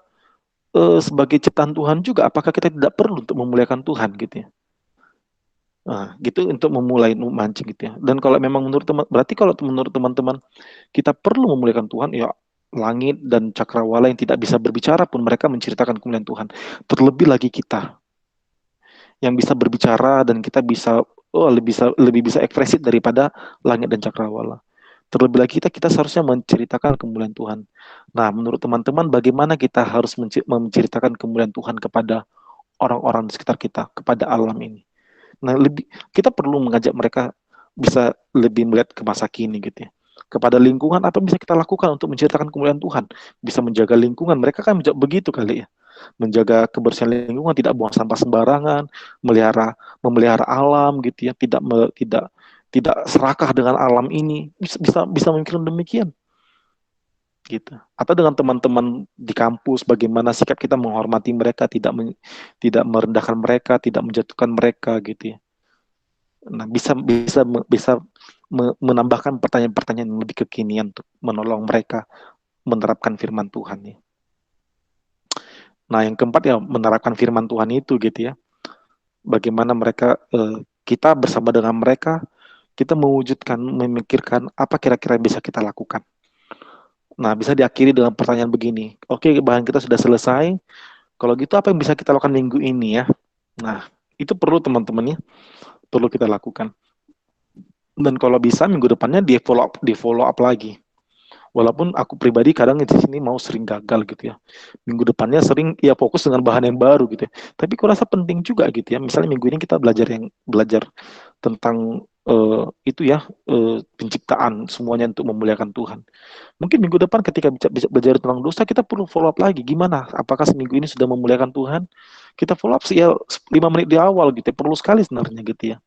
sebagai ciptaan Tuhan juga, apakah kita tidak perlu untuk memuliakan Tuhan gitu ya? Nah, gitu untuk memulai memancing gitu ya. Dan kalau memang berarti kalau menurut teman-teman kita perlu memuliakan Tuhan, ya langit dan cakrawala yang tidak bisa berbicara pun mereka menceritakan kemuliaan Tuhan. Terlebih lagi kita yang bisa berbicara dan kita bisa lebih bisa ekspresif daripada langit dan cakrawala. Terlebih lagi kita seharusnya menceritakan kemuliaan Tuhan. Nah, menurut teman-teman bagaimana kita harus menceritakan kemuliaan Tuhan kepada orang-orang di sekitar kita, kepada alam ini? Nah, kita perlu mengajak mereka bisa lebih melihat ke masa kini gitu ya. Kepada lingkungan, apa yang bisa kita lakukan untuk menceritakan kemuliaan Tuhan? Bisa menjaga lingkungan, mereka kan begitu kali ya. Menjaga kebersihan lingkungan, tidak buang sampah sembarangan, memelihara alam gitu ya, tidak serakah dengan alam ini. Bisa memikirkan demikian gitu. Atau dengan teman-teman di kampus, bagaimana sikap kita menghormati mereka, tidak merendahkan mereka, tidak menjatuhkan mereka gitu ya. Nah, bisa menambahkan pertanyaan-pertanyaan yang lebih kekinian untuk menolong mereka menerapkan firman Tuhan ya. Nah, yang keempat ya, menerapkan firman Tuhan itu gitu ya. Bagaimana kita bersama dengan mereka, kita memikirkan apa kira-kira yang bisa kita lakukan. Nah, bisa diakhiri dengan pertanyaan begini. Oke, bahan kita sudah selesai. Kalau gitu apa yang bisa kita lakukan minggu ini ya? Nah, itu perlu teman-teman ya. Perlu kita lakukan. Dan kalau bisa minggu depannya di follow up lagi. Walaupun aku pribadi kadang di sini mau sering gagal gitu ya. Minggu depannya sering ya fokus dengan bahan yang baru gitu ya. Tapi aku rasa penting juga gitu ya. Misalnya minggu ini kita belajar tentang itu ya, penciptaan semuanya untuk memuliakan Tuhan. Mungkin minggu depan ketika bisa belajar tentang dosa, kita perlu follow up lagi. Gimana? Apakah seminggu ini sudah memuliakan Tuhan? Kita follow up sih ya 5 menit di awal gitu ya. Perlu sekali sebenarnya gitu ya.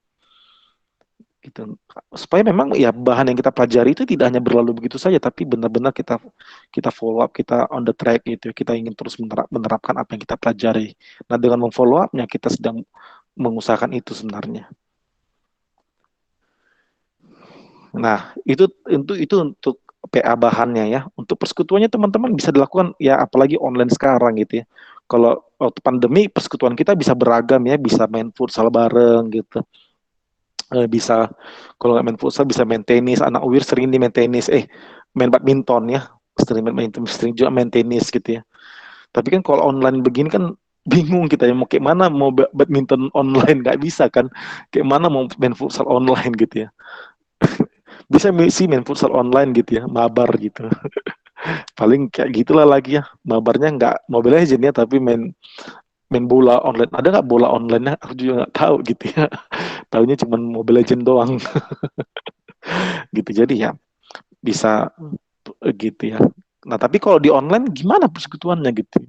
Gitu. Supaya memang ya bahan yang kita pelajari itu tidak hanya berlalu begitu saja, tapi benar-benar kita follow up, kita on the track gitu. Kita ingin terus menerapkan apa yang kita pelajari. Nah, dengan memfollow up-nya kita sedang mengusahakan itu sebenarnya. Nah, itu untuk PA bahannya ya. Untuk persekutuannya teman-teman bisa dilakukan ya, apalagi online sekarang gitu ya. Kalau waktu pandemi persekutuan kita bisa beragam ya, bisa main futsal bareng gitu. Bisa, kalau nggak main futsal bisa main tenis. Anak UIR sering main tenis, main badminton ya, sering juga main tenis gitu ya. Tapi kan kalau online begini kan bingung kita ya, mau kayak mana mau badminton online, nggak bisa kan, kayak mana mau main futsal online gitu ya. Bisa sih main futsal online gitu ya, mabar gitu. Paling kayak gitulah lagi ya, mabarnya nggak Mobile Legends ya, tapi main main bola online. Ada nggak bola online-nya? Aku juga nggak tahu gitu ya. Tahunya cuma Mobile Legends doang. Gitu, jadi ya bisa gitu ya. Nah, tapi kalau di online gimana persekutuannya gitu?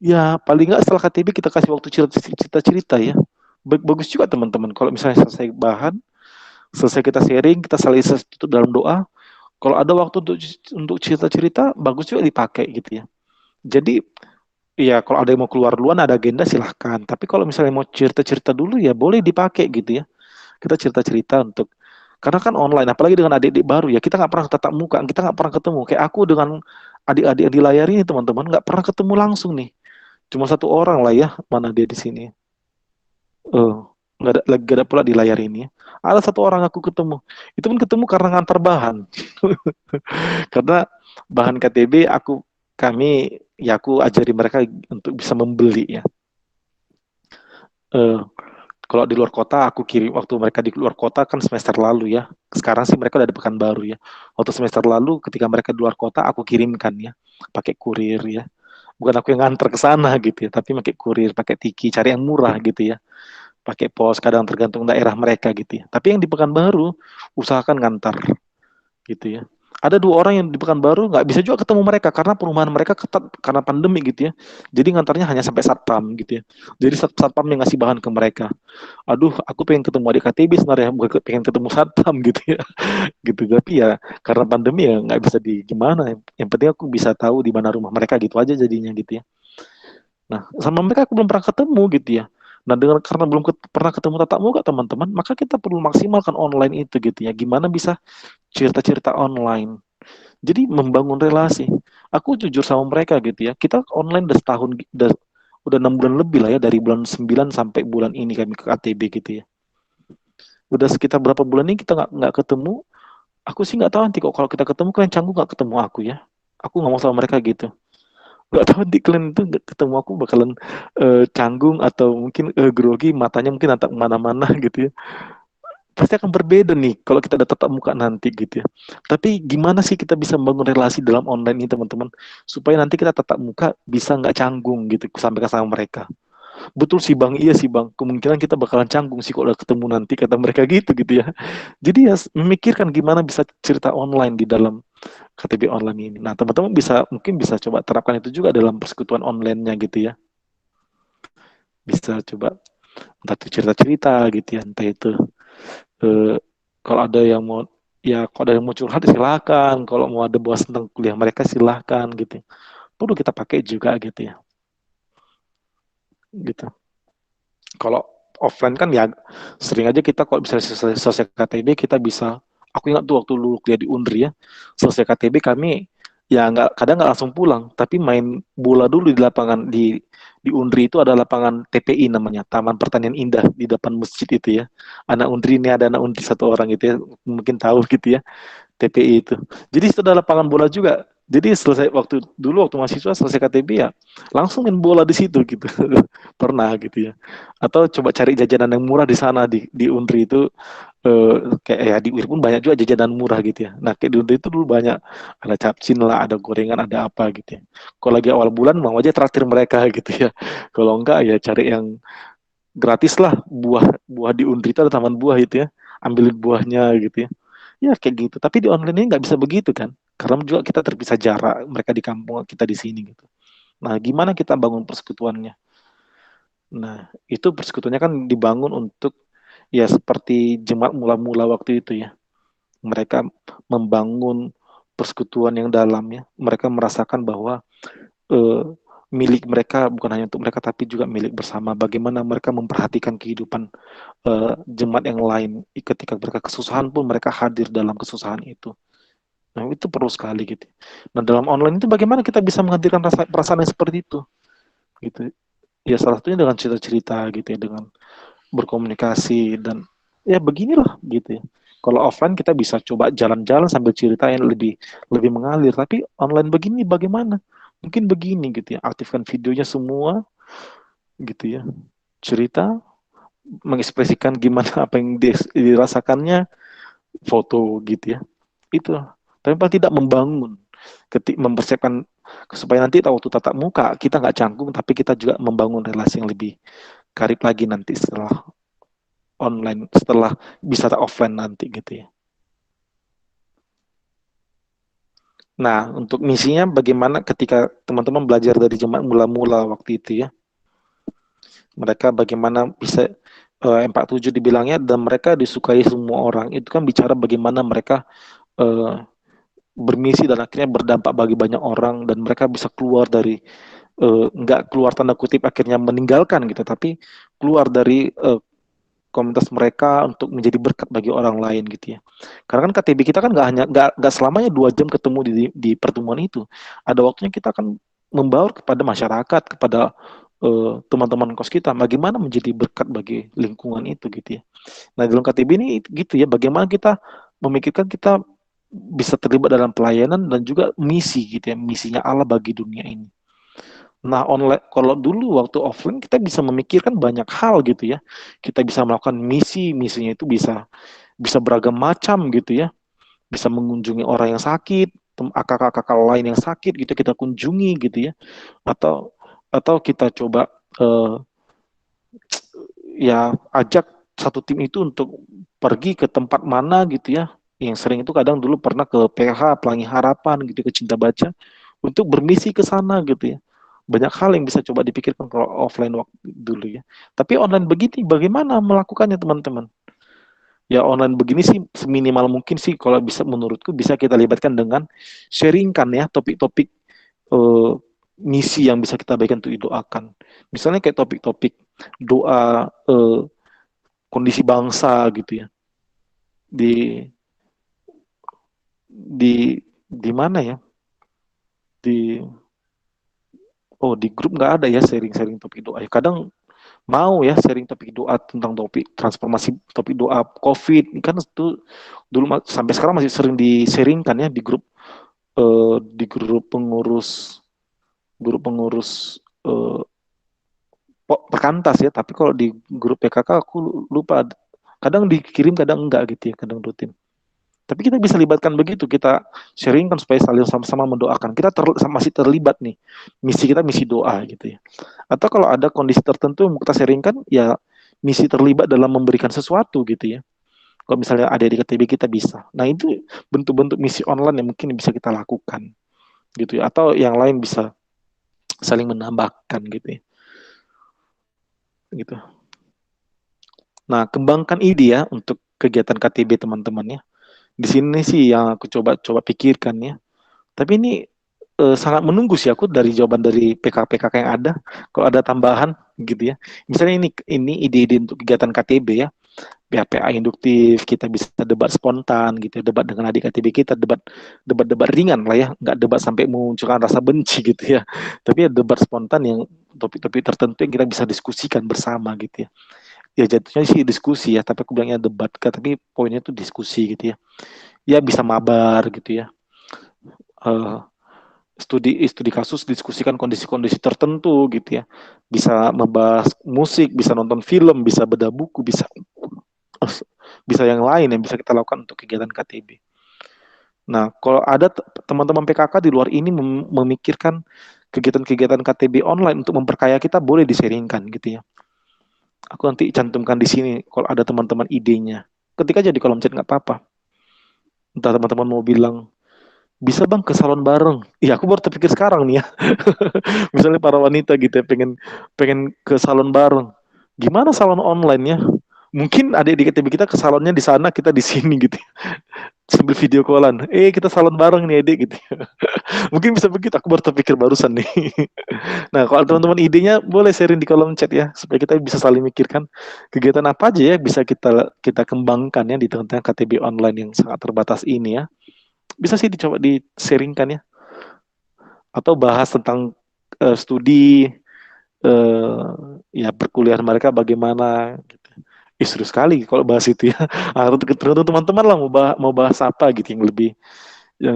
Ya, paling nggak setelah KTB kita kasih waktu cerita-cerita ya. Bagus juga teman-teman. Kalau misalnya selesai bahan, selesai kita sharing, kita saling tutup dalam doa. Kalau ada waktu untuk cerita-cerita, bagus juga dipakai gitu ya. Jadi ya kalau ada yang mau keluar duluan ada agenda silahkan. Tapi kalau misalnya mau cerita-cerita dulu ya boleh dipakai gitu ya. Kita cerita-cerita untuk karena kan online, apalagi dengan adik-adik baru ya kita nggak pernah tatap muka, kita nggak pernah ketemu. Kayak aku dengan adik-adik yang di layar ini teman-teman nggak pernah ketemu langsung nih. Cuma satu orang lah ya, mana dia di sini. Eh, nggak ada lagi ada pula di layar ini. Ada satu orang aku ketemu. Itu pun ketemu karena ngantar bahan. Karena bahan KTB aku ajari mereka untuk bisa membeli ya. Eh, Kalau di luar kota aku kirim waktu mereka di luar kota kan semester lalu ya. Sekarang sih mereka udah di Pekanbaru ya. Waktu semester lalu ketika mereka di luar kota aku kirimkan ya pakai kurir ya. Bukan aku yang nganter ke sana gitu ya, tapi pakai kurir, pakai tiki, cari yang murah gitu ya. Pakai pos kadang tergantung daerah mereka gitu ya. Tapi yang di Pekanbaru usahakan ngantar gitu ya. Ada dua orang yang di Pekanbaru nggak bisa juga ketemu mereka karena perumahan mereka ketat karena pandemi gitu ya. Jadi ngantarnya hanya sampai satpam gitu ya. Jadi satpam yang ngasih bahan ke mereka. Aduh, aku pengen ketemu adik KTB sebenarnya, bukan pengen ketemu satpam gitu ya. Gitu. Tapi ya karena pandemi ya nggak bisa di gimana. Yang penting aku bisa tahu di mana rumah mereka gitu aja jadinya gitu ya. Nah, sama mereka aku belum pernah ketemu gitu ya. Nah, karena belum pernah ketemu tatap muka teman-teman, maka kita perlu maksimalkan online itu gitu ya. Gimana bisa cerita-cerita online. Jadi membangun relasi. Aku jujur sama mereka gitu ya. Kita online udah setahun, udah 6 bulan lebih lah ya dari bulan 9 sampai bulan ini kami ke ATB gitu ya. Udah sekitar berapa bulan ini kita nggak ketemu. Aku sih nggak tahu nanti kok kalau kita ketemu kalian canggung nggak ketemu aku ya. Aku ngomong sama mereka gitu. Nggak tahu nanti kalian itu nggak ketemu aku bakalan canggung atau mungkin grogi matanya mungkin natap mana-mana gitu ya. Pasti akan berbeda nih kalau kita ada tatap muka nanti gitu ya. Tapi gimana sih kita bisa membangun relasi dalam online ini teman-teman supaya nanti kita tatap muka bisa nggak canggung gitu sampai ke sama mereka. Betul sih bang, iya sih bang. Kemungkinan kita bakalan canggung sih kalau udah ketemu nanti kata mereka gitu ya. Jadi ya memikirkan gimana bisa cerita online di dalam KTB online ini. Nah teman-teman mungkin bisa coba terapkan itu juga dalam persekutuan online-nya gitu ya. Bisa coba entah itu cerita-cerita gitu ya, entah itu eh, kalau ada yang mau kalau ada yang mau curhat silakan, kalau mau ada bahas tentang kuliah mereka silakan gitu. Perlu kita pakai juga gitu ya. Gitu. Kalau offline kan ya sering aja kita kalau bisa selesai KTB kita bisa aku ingat tuh waktu lu kuliah di Undri ya selesai KTB kami ya kadang nggak langsung pulang tapi main bola dulu di lapangan di Undri itu ada lapangan TPI namanya Taman Pertanian Indah di depan masjid itu ya anak Undri ini ada anak Undri satu orang gitu ya mungkin tahu gitu ya TPI itu. Jadi itu ada lapangan bola juga. Jadi waktu mahasiswa selesai KTB ya langsung main bola di situ gitu. Pernah gitu ya. Atau coba cari jajanan yang murah di sana di Undri itu kayak ya di UIR pun banyak juga jajanan murah gitu ya. Nah, kayak di Undri itu dulu banyak ada capcin lah, ada gorengan, ada apa gitu ya. Kalau lagi awal bulan mau aja traktir mereka gitu ya. Kalau enggak ya cari yang gratis lah buah buah di Undri itu ada taman buah itu ya. Ambilin buahnya gitu ya. Ya kayak gitu. Tapi di online ini nggak bisa begitu kan. Karena juga kita terpisah jarak. Mereka di kampung, kita di sini gitu. Nah, gimana kita bangun persekutuannya? Nah, itu persekutuannya kan dibangun untuk ya seperti jemaat mula-mula waktu itu ya. Mereka membangun persekutuan yang dalam ya. Mereka merasakan bahwa eh, milik mereka bukan hanya untuk mereka tapi juga milik bersama. Bagaimana mereka memperhatikan kehidupan jemaat yang lain. Ketika mereka kesusahan pun mereka hadir dalam kesusahan itu. Nah, itu perlu sekali gitu. Nah, dalam online itu bagaimana kita bisa menghadirkan perasaan yang seperti itu gitu. Ya salah satunya dengan cerita-cerita gitu ya, dengan berkomunikasi dan ya beginilah gitu ya. Kalau offline kita bisa coba jalan-jalan sambil cerita yang lebih lebih mengalir, tapi online begini bagaimana? Mungkin begini gitu ya, aktifkan videonya semua gitu ya. Cerita mengekspresikan gimana apa yang dirasakannya, foto gitu ya. Itu. Tapi paling tidak membangun, mempersiapkan supaya nanti waktu tatap muka kita nggak canggung, tapi kita juga membangun relasi yang lebih karib lagi nanti setelah online, setelah bisa offline nanti gitu ya. Nah, untuk misinya bagaimana ketika teman-teman belajar dari jemaat mula-mula waktu itu ya, mereka bagaimana bisa 47 dibilangnya dan mereka disukai semua orang. Itu kan bicara bagaimana mereka eh, bermisi dan akhirnya berdampak bagi banyak orang dan mereka bisa keluar dari nggak keluar tanda kutip akhirnya meninggalkan gitu, tapi keluar dari komunitas mereka untuk menjadi berkat bagi orang lain gitu ya. Karena kan KTB kita kan nggak selamanya 2 jam ketemu di pertemuan itu. Ada waktunya kita akan membaur kepada masyarakat, kepada teman-teman kos kita, bagaimana menjadi berkat bagi lingkungan itu gitu ya. Nah dalam KTB ini gitu ya, bagaimana kita memikirkan kita bisa terlibat dalam pelayanan dan juga misi gitu ya, misinya Allah bagi dunia ini. Nah, online kalau dulu waktu offline kita bisa memikirkan banyak hal gitu ya. Kita bisa melakukan misinya itu bisa bisa beragam macam gitu ya. Bisa mengunjungi orang yang sakit, kakak-kakak lain yang sakit gitu kita kunjungi gitu ya. Atau kita coba ya ajak satu tim itu untuk pergi ke tempat mana gitu ya. Yang sering itu kadang dulu pernah ke PH, Pelangi Harapan gitu, ke Cinta Baca untuk bermisi ke sana gitu ya. Banyak hal yang bisa coba dipikirkan kalau offline waktu dulu ya. Tapi online begini bagaimana melakukannya teman-teman? Ya online begini sih seminimal mungkin sih kalau bisa menurutku bisa kita libatkan dengan sharingkan ya topik-topik eh, misi yang bisa kita bagikan untuk didoakan. Misalnya kayak topik-topik doa kondisi bangsa gitu ya. Di di mana ya? Di di grup nggak ada ya sharing-sharing topik doa. Kadang mau ya sharing topik doa tentang topik transformasi, topik doa COVID kan itu dulu sampai sekarang masih sering di-sharingkan ya di grup pengurus eh, perkantas ya. Tapi kalau di grup PKK aku lupa. Kadang dikirim, kadang enggak gitu ya, kadang rutin. Tapi kita bisa libatkan begitu, kita sharingkan supaya saling sama-sama mendoakan. Kita masih terlibat nih, misi kita misi doa gitu ya. Atau kalau ada kondisi tertentu yang kita sharingkan, ya misi terlibat dalam memberikan sesuatu gitu ya. Kalau misalnya ada di KTB kita bisa. Nah itu bentuk-bentuk misi online yang mungkin bisa kita lakukan gitu ya. Atau yang lain bisa saling menambahkan gitu ya. Gitu. Nah kembangkan ide ya untuk kegiatan KTB teman-teman ya. Di sini sih yang aku coba pikirkan ya. Tapi ini sangat menunggu sih aku dari jawaban dari PKK yang ada. Kalau ada tambahan gitu ya. Misalnya ini ide-ide untuk kegiatan KTB ya. PHPA induktif, kita bisa debat spontan gitu ya, debat dengan adik KTB kita, debat ringan lah ya, nggak debat sampai memunculkan rasa benci gitu ya. Tapi ya debat spontan yang topik-topik tertentu yang kita bisa diskusikan bersama gitu ya. Ya jatuhnya sih diskusi ya, tapi aku bilangnya debat, tapi poinnya itu diskusi gitu ya. Ya bisa mabar gitu ya. Uh, studi kasus diskusikan kondisi-kondisi tertentu gitu ya, bisa membahas musik, bisa nonton film, bisa bedah buku, bisa yang lain yang bisa kita lakukan untuk kegiatan KTB. Nah kalau ada teman-teman PKK di luar ini memikirkan kegiatan-kegiatan KTB online untuk memperkaya kita, boleh di-sharingkan gitu ya. Aku nanti cantumkan di sini kalau ada teman-teman idenya, ketik aja di kolom chat nggak apa-apa. Entah teman-teman mau bilang bisa bang ke salon bareng. Iya aku baru terpikir sekarang nih ya. Misalnya para wanita gitu ya pengen pengen ke salon bareng. Gimana salon online ya? Mungkin adik di KTB kita ke salonnya di sana, kita di sini gitu. Sambil video callan. Kita salon bareng nih adik gitu. Mungkin bisa begitu. Aku baru terpikir barusan nih. Nah kalau teman-teman idenya boleh sharing di kolom chat ya, supaya kita bisa saling mikirkan kegiatan apa aja ya bisa kita kembangkan ya di tengah-tengah KTB online yang sangat terbatas ini ya. Bisa sih dicoba di-sharingkan ya. Atau bahas tentang studi ya perkuliahan mereka bagaimana gitu. Seru sekali kalau bahas itu ya. Tergantung teman-teman lah mau bahas apa gitu yang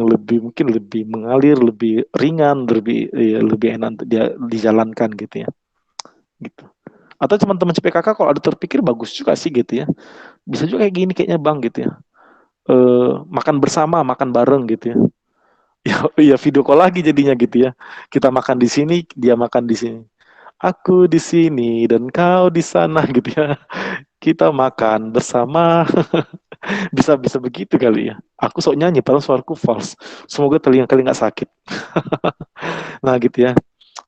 lebih mungkin lebih mengalir, lebih ringan, lebih enak untuk dia dijalankan gitu ya. Gitu. Atau teman-teman CPKK kalau ada terpikir bagus juga sih gitu ya. Bisa juga kayak gini kayaknya Bang gitu ya. Makan bersama, makan bareng gitu ya. Ya video call lagi jadinya gitu ya. Kita makan di sini, dia makan di sini. Aku di sini dan kau di sana gitu ya. Kita makan bersama. Bisa begitu kali ya. Aku sok nyanyi, padahal suaraku false. Semoga telinga kalian nggak sakit. Nah gitu ya,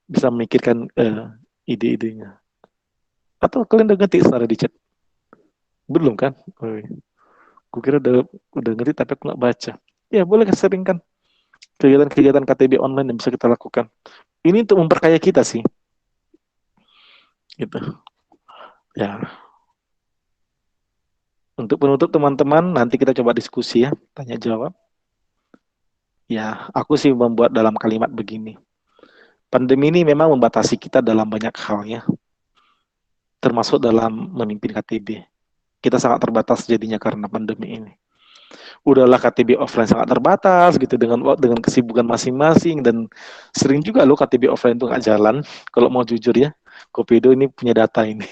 bisa memikirkan ide-idenya. Atau kalian udah ngerti secara di chat? Belum kan? Oh, iya. Kukira udah ngerti tapi aku nggak baca. Ya boleh seringkan kegiatan-kegiatan KTB online yang bisa kita lakukan. Ini untuk memperkaya kita sih. Gitu. Ya. Untuk penutup teman-teman, nanti kita coba diskusi ya, tanya jawab. Ya, aku sih membuat dalam kalimat begini. Pandemi ini memang membatasi kita dalam banyak hal ya, termasuk dalam memimpin KTB. Kita sangat terbatas jadinya karena pandemi ini. Udahlah KTB offline sangat terbatas gitu dengan kesibukan masing-masing, dan sering juga loh KTB offline itu nggak jalan. Kalau mau jujur ya, Kopedo ini punya data ini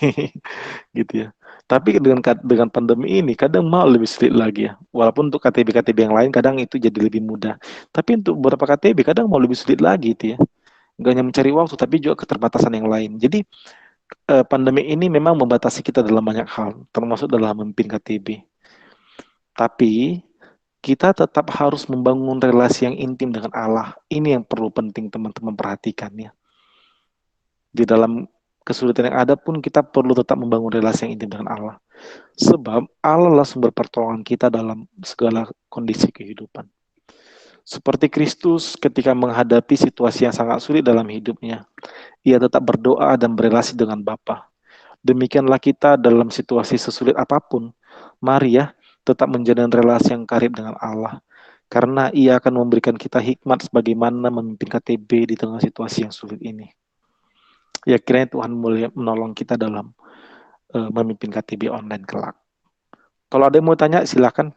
gitu ya. Tapi dengan pandemi ini kadang mau lebih sulit lagi ya. Walaupun untuk KTB-KTB yang lain kadang itu jadi lebih mudah. Tapi untuk beberapa KTB kadang mau lebih sulit lagi itu ya. Nggak hanya mencari waktu, tapi juga keterbatasan yang lain. Jadi pandemi ini memang membatasi kita dalam banyak hal, termasuk dalam memimpin KTB. Tapi kita tetap harus membangun relasi yang intim dengan Allah. Ini yang perlu penting teman-teman perhatikan ya. Di dalam kesulitan yang ada pun kita perlu tetap membangun relasi yang intim dengan Allah. Sebab Allah lah sumber pertolongan kita dalam segala kondisi kehidupan. Seperti Kristus ketika menghadapi situasi yang sangat sulit dalam hidupnya, ia tetap berdoa dan berelasi dengan Bapa. Demikianlah kita dalam situasi sesulit apapun, mari ya tetap menjalin relasi yang karib dengan Allah. Karena ia akan memberikan kita hikmat sebagaimana memimpin KTB di tengah situasi yang sulit ini. Ya kiranya Tuhan mulai menolong kita dalam memimpin KTB online kelak. Kalau ada yang mau tanya silakan.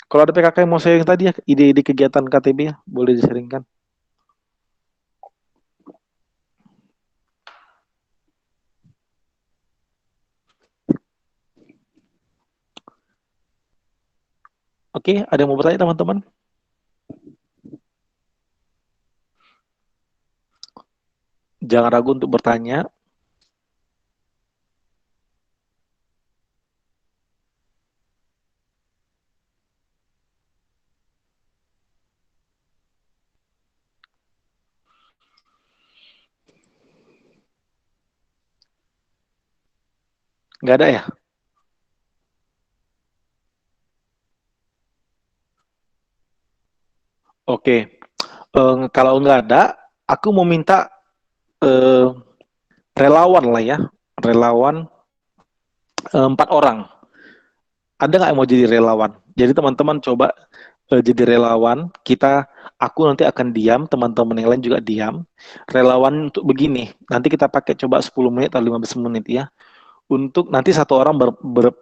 Kalau ada PKK yang mau sharing tadi ya, ide-ide kegiatan KTB ya, boleh di-sharingkan. Oke, ada yang mau bertanya teman-teman? Jangan ragu untuk bertanya. Nggak ada ya? Oke, kalau nggak ada, aku mau minta relawan lah ya, relawan 4 orang. Ada nggak yang mau jadi relawan? Jadi teman-teman coba jadi relawan. Aku nanti akan diam, teman-teman yang lain juga diam. Relawan untuk begini, nanti kita pakai coba 10 menit atau 15 menit ya. Untuk nanti satu orang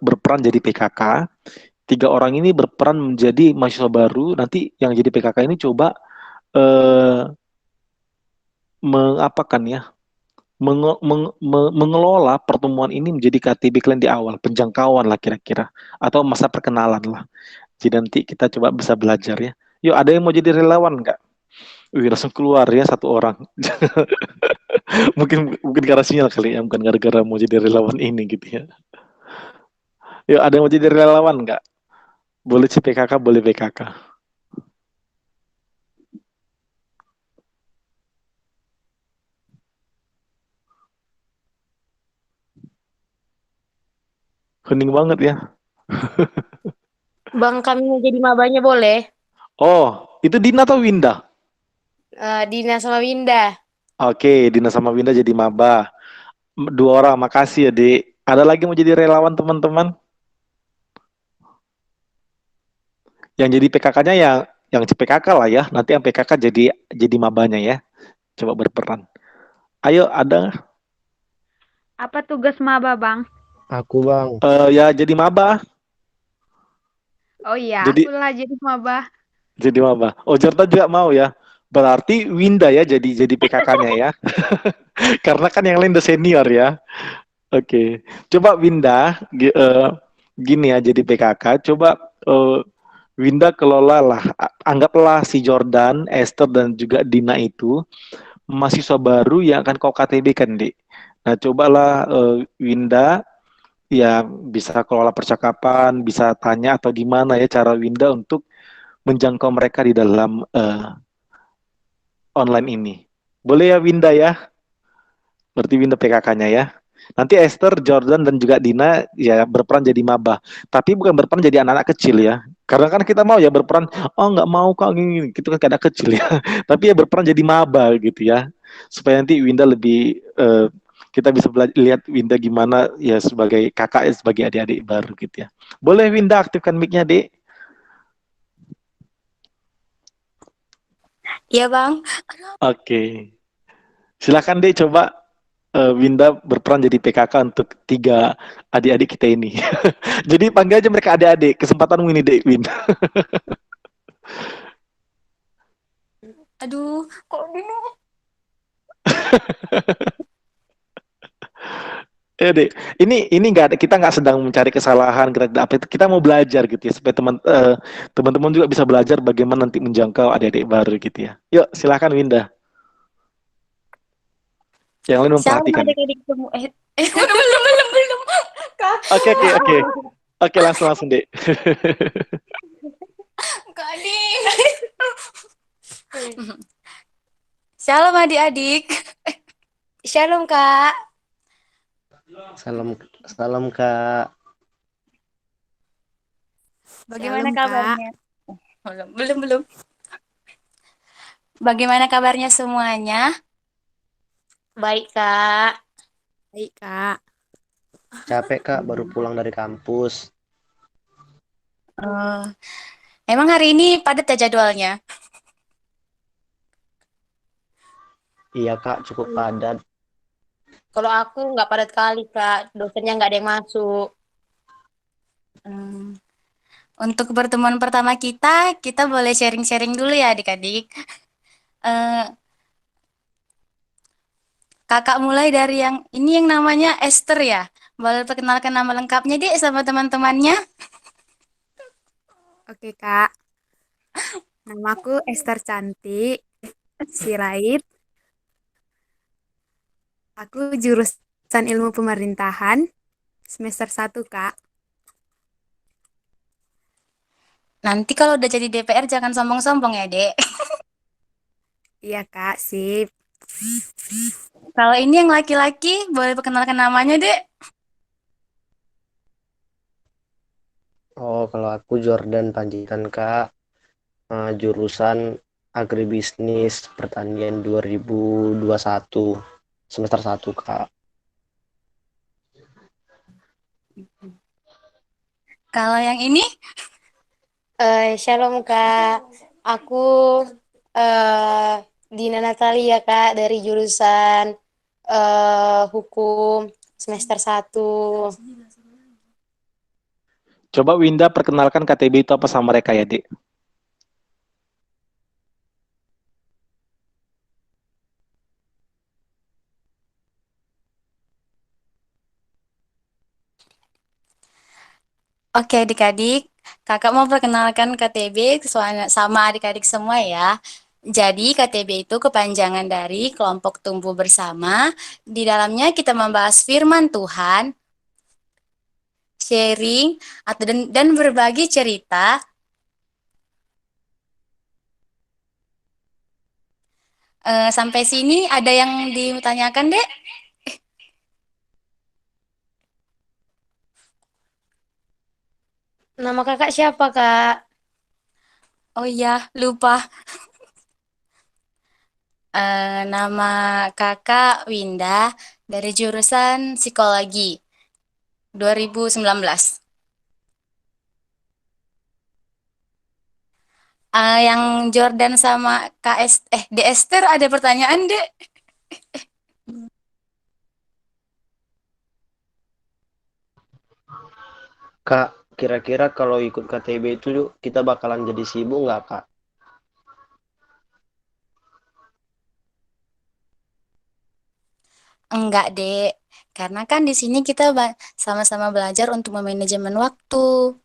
berperan jadi PKK, 3 orang ini berperan menjadi mahasiswa baru. Nanti yang jadi PKK ini coba mengapakan ya, mengelola pertemuan ini menjadi KTB kalian di awal, penjangkauan lah kira-kira, atau masa perkenalan lah. Jadi nanti kita coba bisa belajar ya. Yuk, ada yang mau jadi relawan nggak? Wih, langsung keluar ya satu orang. mungkin karena sinyal kali ya, bukan gara-gara mau jadi relawan ini gitu ya. Yuk, ada yang mau jadi relawan nggak? Boleh CPKK, boleh PKK. Hening banget ya. Bang, kami mau jadi mabanya boleh? Oh, itu Dina atau Winda? Dina sama Winda. Oke, Dina sama Winda jadi maba. 2 orang, makasih ya, Dek. Ada lagi mau jadi relawan teman-teman? Yang jadi PKK-nya yang CPKK lah ya. Nanti yang PKK jadi mabanya ya. Coba berperan. Ayo, ada Apa tugas maba, Bang? Aku bang. ya jadi maba. Oh iya, Jadi akulah jadi maba. jadi maba. Oh, Jordan juga mau ya. Berarti Winda ya jadi PKK-nya ya. Karena kan yang lain udah senior ya. Oke. Coba Winda gini ya jadi PKK. Coba Winda kelola lah. Anggaplah si Jordan, Esther dan juga Dina itu mahasiswa baru yang akan kau KTB kan, Dik. Nah, cobalah Winda ya bisa kelola percakapan, bisa tanya atau gimana ya cara Winda untuk menjangkau mereka di dalam online ini. Boleh ya Winda ya? Berarti Winda PKK-nya ya. Nanti Esther, Jordan, dan juga Dina ya berperan jadi maba. Tapi bukan berperan jadi anak-anak kecil ya. Karena kan kita mau ya berperan, oh nggak mau kok gini, gitu kan kayak anak kecil ya. Tapi ya berperan jadi maba gitu ya. Supaya nanti Winda lebih, kita bisa lihat Winda gimana ya sebagai kakak, sebagai adik-adik baru gitu ya. Boleh Winda aktifkan mic-nya, Dek? Iya, Bang. Oke. Silakan Dek coba Winda berperan jadi PKK untuk 3 adik-adik kita ini. Jadi panggil aja mereka adik-adik. Kesempatanmu ini, Dek Win. Aduh, kok gini? Dek, ini nggak ada, kita nggak sedang mencari kesalahan, kita apa itu, kita mau belajar gitu ya supaya teman-teman juga bisa belajar bagaimana nanti menjangkau adik-adik baru gitu ya. Yuk, silakan Winda. Yang lain Shalom memperhatikan. adik-adik semua. Belum. Kak. Oke. Oke, langsung Dek. Kak Adik. Shalom adik-adik. Shalom, Kak. Salam, salam Kak. Bagaimana Shalom, Kak. kabarnya? Belum. Bagaimana kabarnya semuanya? Baik, Kak. Baik, Kak. Capek Kak, baru pulang dari kampus. Eh, emang hari ini padat ya jadwalnya? Iya Kak, cukup padat. Kalau aku nggak padat kali, Kak. Dosennya nggak ada yang masuk. Hmm, Untuk pertemuan pertama kita boleh sharing-sharing dulu ya adik-adik. Eh, Kakak mulai dari yang ini yang namanya Esther ya. Boleh perkenalkan nama lengkapnya Dek sama teman-temannya. Oke, Kak. Namaku Esther Cantik Sirait. Aku jurusan Ilmu Pemerintahan semester 1, Kak. Nanti kalau udah jadi DPR jangan sombong-sombong ya Dek. Iya, Kak. Sip. Kalau ini yang laki-laki boleh perkenalkan namanya Dek. Oh, kalau aku Jordan Panjitan Kak, jurusan Agribisnis Pertanian 2021, semester 1 Kak. Kalau yang ini Shalom, Kak. Aku eh Dina Natalia, Kak, dari jurusan Hukum semester 1. Coba Winda perkenalkan KTB itu apa sama mereka ya, Dek. Oke adik-adik, kakak mau perkenalkan KTB sama adik-adik semua ya. Jadi KTB itu kepanjangan dari kelompok tumbuh bersama. Di dalamnya kita membahas firman Tuhan, sharing, dan berbagi cerita. Sampai sini ada yang ditanyakan, Dek? Nama kakak siapa, Kak? Oh iya, lupa. Nama kakak Winda dari jurusan Psikologi 2019. Yang Jordan sama D Esther ada pertanyaan, Dek? Kak, kira-kira kalau ikut KTB itu kita bakalan jadi sibuk nggak Kak? Enggak, Dek. Karena kan di sini kita sama-sama belajar untuk memanajemen waktu.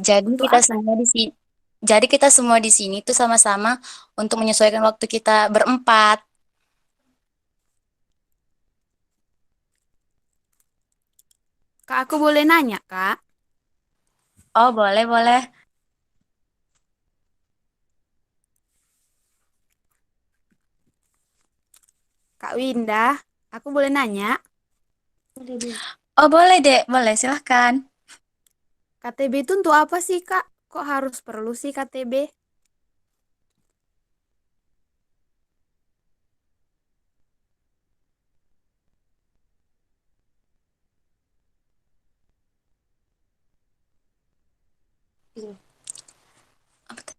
Jadi kita semua di sini Jadi kita semua di sini tuh sama-sama untuk menyesuaikan waktu kita berempat. Kak, aku boleh nanya, Kak? Oh, boleh, boleh. Kak Winda, aku boleh nanya? Oh, boleh, Dek. Boleh, silahkan. KTB itu untuk apa sih, Kak? Kok harus perlu sih KTB? Apa tuh?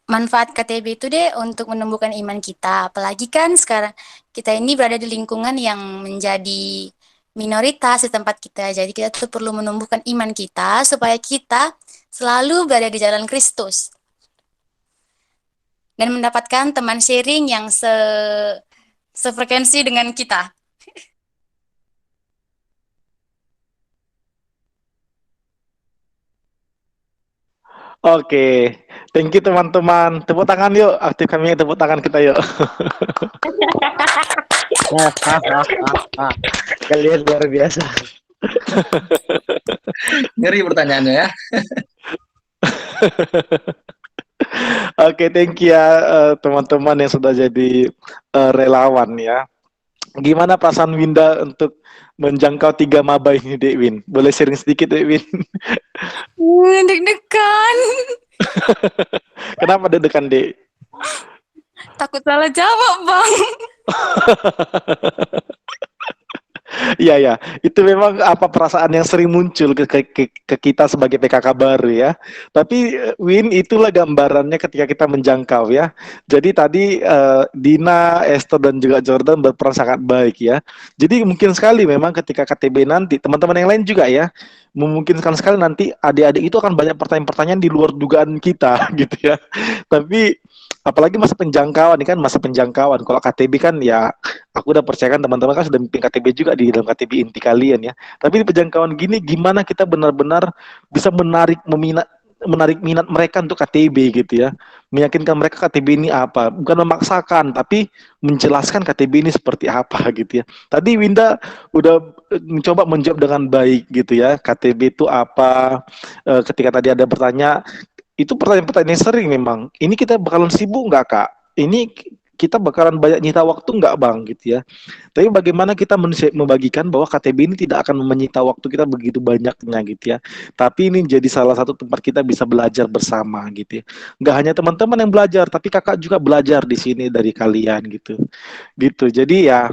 Manfaat KTB itu deh untuk menumbuhkan iman kita. Apalagi kan sekarang kita ini berada di lingkungan yang menjadi minoritas di tempat kita. Jadi kita tuh perlu menumbuhkan iman kita supaya kita selalu berada di jalan Kristus dan mendapatkan teman sharing yang sefrekuensi dengan kita. Oke, thank you teman-teman. Tepuk tangan yuk, aktif kami tepuk tangan kita yuk. Kalian luar biasa. Ngeri pertanyaannya ya. Oke, thank you ya teman-teman yang sudah jadi relawan ya. Gimana perasaan Winda untuk menjangkau 3 maba ini, Dek Win? Boleh sharing sedikit, Dek Win? Deg-degan. Kenapa deg-degan, Dek? Takut salah jawab, Bang. Iya ya, itu memang apa perasaan yang sering muncul ke kita sebagai PKK baru ya. Tapi Win, itulah gambarannya ketika kita menjangkau ya. Jadi tadi Dina, Esther dan juga Jordan berperan sangat baik ya. Jadi mungkin sekali memang ketika KTB nanti teman-teman yang lain juga ya, memungkinkan sekali nanti adik-adik itu akan banyak pertanyaan-pertanyaan di luar dugaan kita gitu ya. Tapi apalagi masa penjangkauan ini kan masa penjangkauan. Kalau KTB kan ya aku udah percayakan teman-teman kan sudah mimpin KTB juga di dalam KTB inti kalian ya. Tapi di penjangkauan gini gimana kita benar-benar bisa menarik minat mereka untuk KTB gitu ya. Meyakinkan mereka KTB ini apa, bukan memaksakan tapi menjelaskan KTB ini seperti apa gitu ya. Tadi Winda udah mencoba menjawab dengan baik gitu ya. KTB itu apa? Ketika tadi ada bertanya, itu pertanyaan-pertanyaan yang sering memang. Ini kita bakalan sibuk nggak, Kak? Ini kita bakalan banyak nyita waktu nggak, Bang, gitu ya. Tapi bagaimana kita membagikan bahwa KTB ini tidak akan menyita waktu kita begitu banyaknya gitu ya. Tapi ini jadi salah satu tempat kita bisa belajar bersama gitu ya. Nggak hanya teman-teman yang belajar, tapi kakak juga belajar di sini dari kalian gitu. Gitu. Jadi ya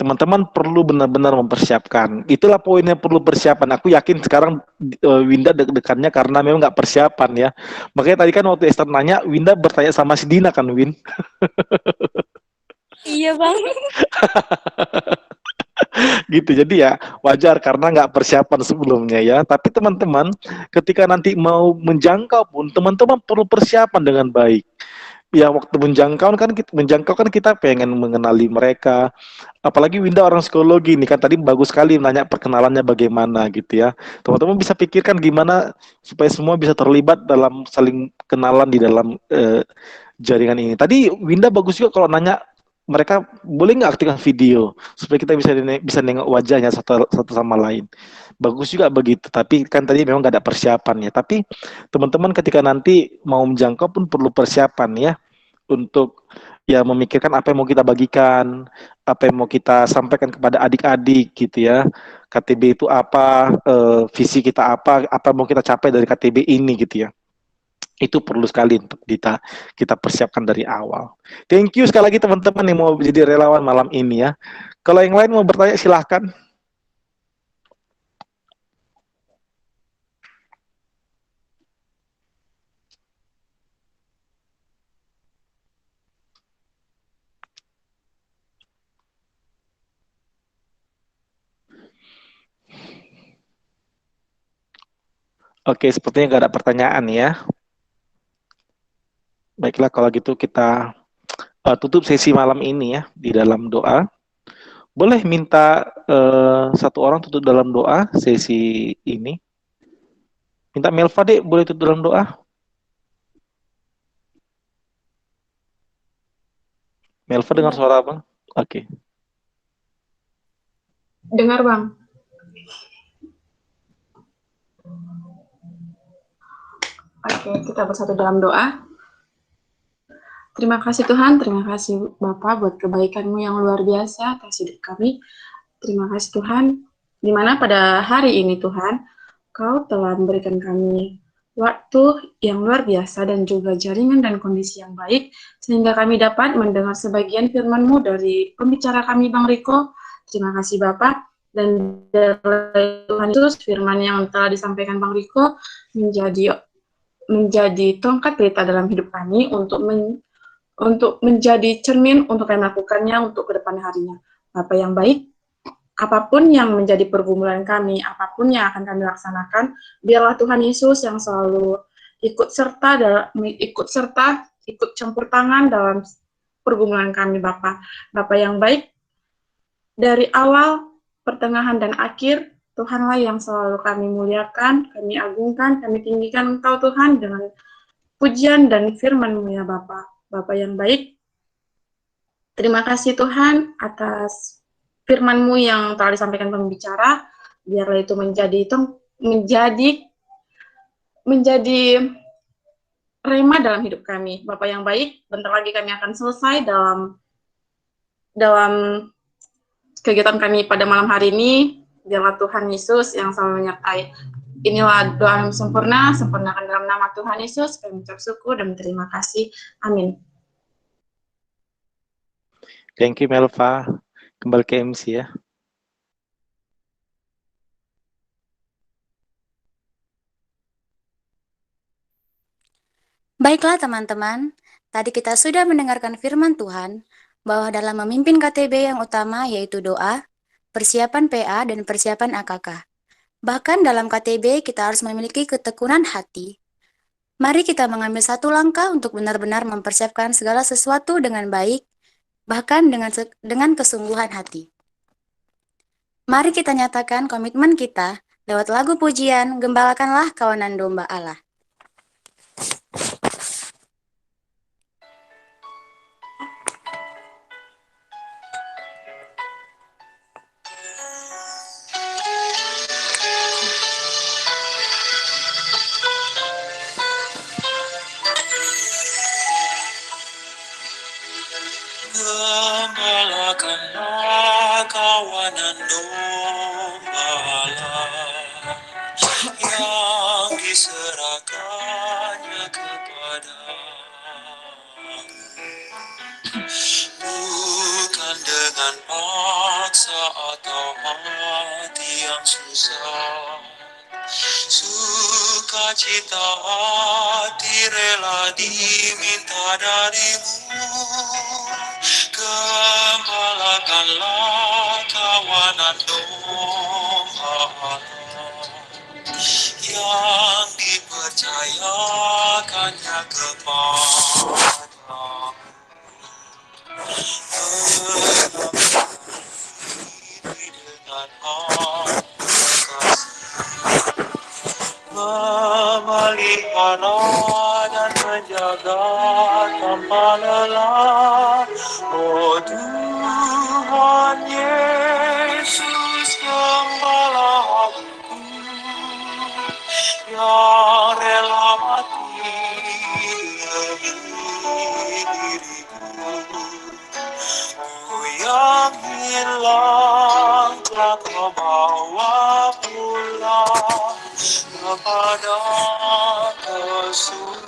teman-teman perlu benar-benar mempersiapkan. Itulah poinnya perlu persiapan. Aku yakin sekarang Winda deg-degannya karena memang nggak persiapan ya. Makanya tadi kan waktu Esther nanya, Winda bertanya sama si Dina kan, Win? Iya, Bang. Gitu. Jadi ya wajar karena nggak persiapan sebelumnya ya. Tapi teman-teman, ketika nanti mau menjangkau pun, teman-teman perlu persiapan dengan baik. Ya waktu menjangkau kan kita pengen mengenali mereka, apalagi Winda orang psikologi nih kan tadi bagus sekali nanya perkenalannya bagaimana gitu ya. Teman-teman bisa pikirkan gimana supaya semua bisa terlibat dalam saling kenalan di dalam jaringan ini. Tadi Winda bagus juga kalau nanya mereka boleh nggak aktifkan video supaya kita bisa nengok wajahnya satu sama lain. Bagus juga begitu. Tapi kan tadi memang nggak ada persiapan ya. Tapi teman-teman ketika nanti mau menjangkau pun perlu persiapan ya untuk ya memikirkan apa yang mau kita bagikan, apa yang mau kita sampaikan kepada adik-adik gitu ya. KTB itu apa, visi kita apa yang mau kita capai dari KTB ini gitu ya. Itu perlu sekali untuk kita persiapkan dari awal. Thank you sekali lagi teman-teman yang mau jadi relawan malam ini ya. Kalau yang lain mau bertanya silahkan. Oke, sepertinya nggak ada pertanyaan ya. Baiklah kalau gitu kita tutup sesi malam ini ya di dalam doa. Boleh minta satu orang tutup dalam doa sesi ini. Minta Melva deh, boleh tutup dalam doa. Melva dengar suara Bang? Oke. Dengar, Bang. Oke, kita bersatu dalam doa. Terima kasih Tuhan, terima kasih Bapak buat kebaikan-Mu yang luar biasa atas hidup kami. Terima kasih Tuhan, di mana pada hari ini Tuhan, Kau telah memberikan kami waktu yang luar biasa dan juga jaringan dan kondisi yang baik, sehingga kami dapat mendengar sebagian firman-Mu dari pembicara kami Bang Riko. Terima kasih Bapak, dan dari Tuhan Yesus, firman yang telah disampaikan Bang Riko menjadi tongkat pelita dalam hidup kami untuk menjadi cermin untuk kami melakukannya untuk ke depan harinya. Bapak yang baik, apapun yang menjadi pergumulan kami, apapun yang akan kami laksanakan, biarlah Tuhan Yesus yang selalu ikut campur tangan dalam pergumulan kami, Bapak. Bapak yang baik, dari awal, pertengahan, dan akhir, Tuhanlah yang selalu kami muliakan, kami agungkan, kami tinggikan Engkau Tuhan dengan pujian dan firman-Mu ya Bapak. Bapak yang baik, terima kasih Tuhan atas firman-Mu yang telah disampaikan pembicara, biarlah itu menjadi rema dalam hidup kami. Bapak yang baik, bentar lagi kami akan selesai dalam kegiatan kami pada malam hari ini. Biarlah Tuhan Yesus yang selalu menyertai. Inilah doa yang sempurna, sempurnakan dalam nama Tuhan Yesus, kami mengucap syukur dan terima kasih. Amin. Thank you Melva. Kembali ke MC ya. Baiklah teman-teman, tadi kita sudah mendengarkan firman Tuhan bahwa dalam memimpin KTB yang utama yaitu doa, persiapan PA, dan persiapan AKK. Bahkan dalam KTB kita harus memiliki ketekunan hati. Mari kita mengambil satu langkah untuk benar-benar mempersiapkan segala sesuatu dengan baik, bahkan dengan kesungguhan hati. Mari kita nyatakan komitmen kita lewat lagu pujian, Gembalakanlah Kawanan Domba Allah. Gembalakanlah kawanan domba yang diserahkannya kepada bukan dengan paksa atau hati yang susah. Sukacita hati rela diminta darimu. Gembalakanlah kawanan domba yang dipercayakannya kepada dengan memelihara dan menjaga tanpa lelah. Oh Tuhan Yesus Gembala aku yang rela mati demi diriku. Ku yang hilang telah Kau bawa pulang kepada kesukaan.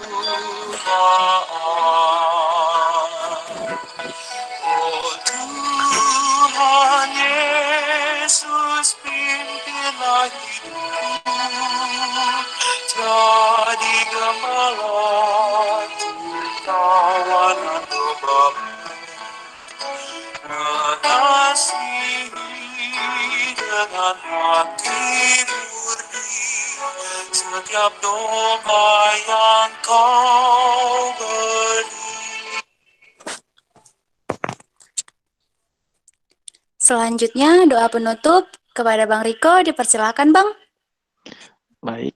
Oh Tuhan Yesus, pimpinlah hidupku, jadi gembala kawanan domba-Mu. Mengasihi dengan hati murni setiap domba yang Kau beri. Selanjutnya doa penutup kepada Bang Riko, dipersilakan Bang. Baik,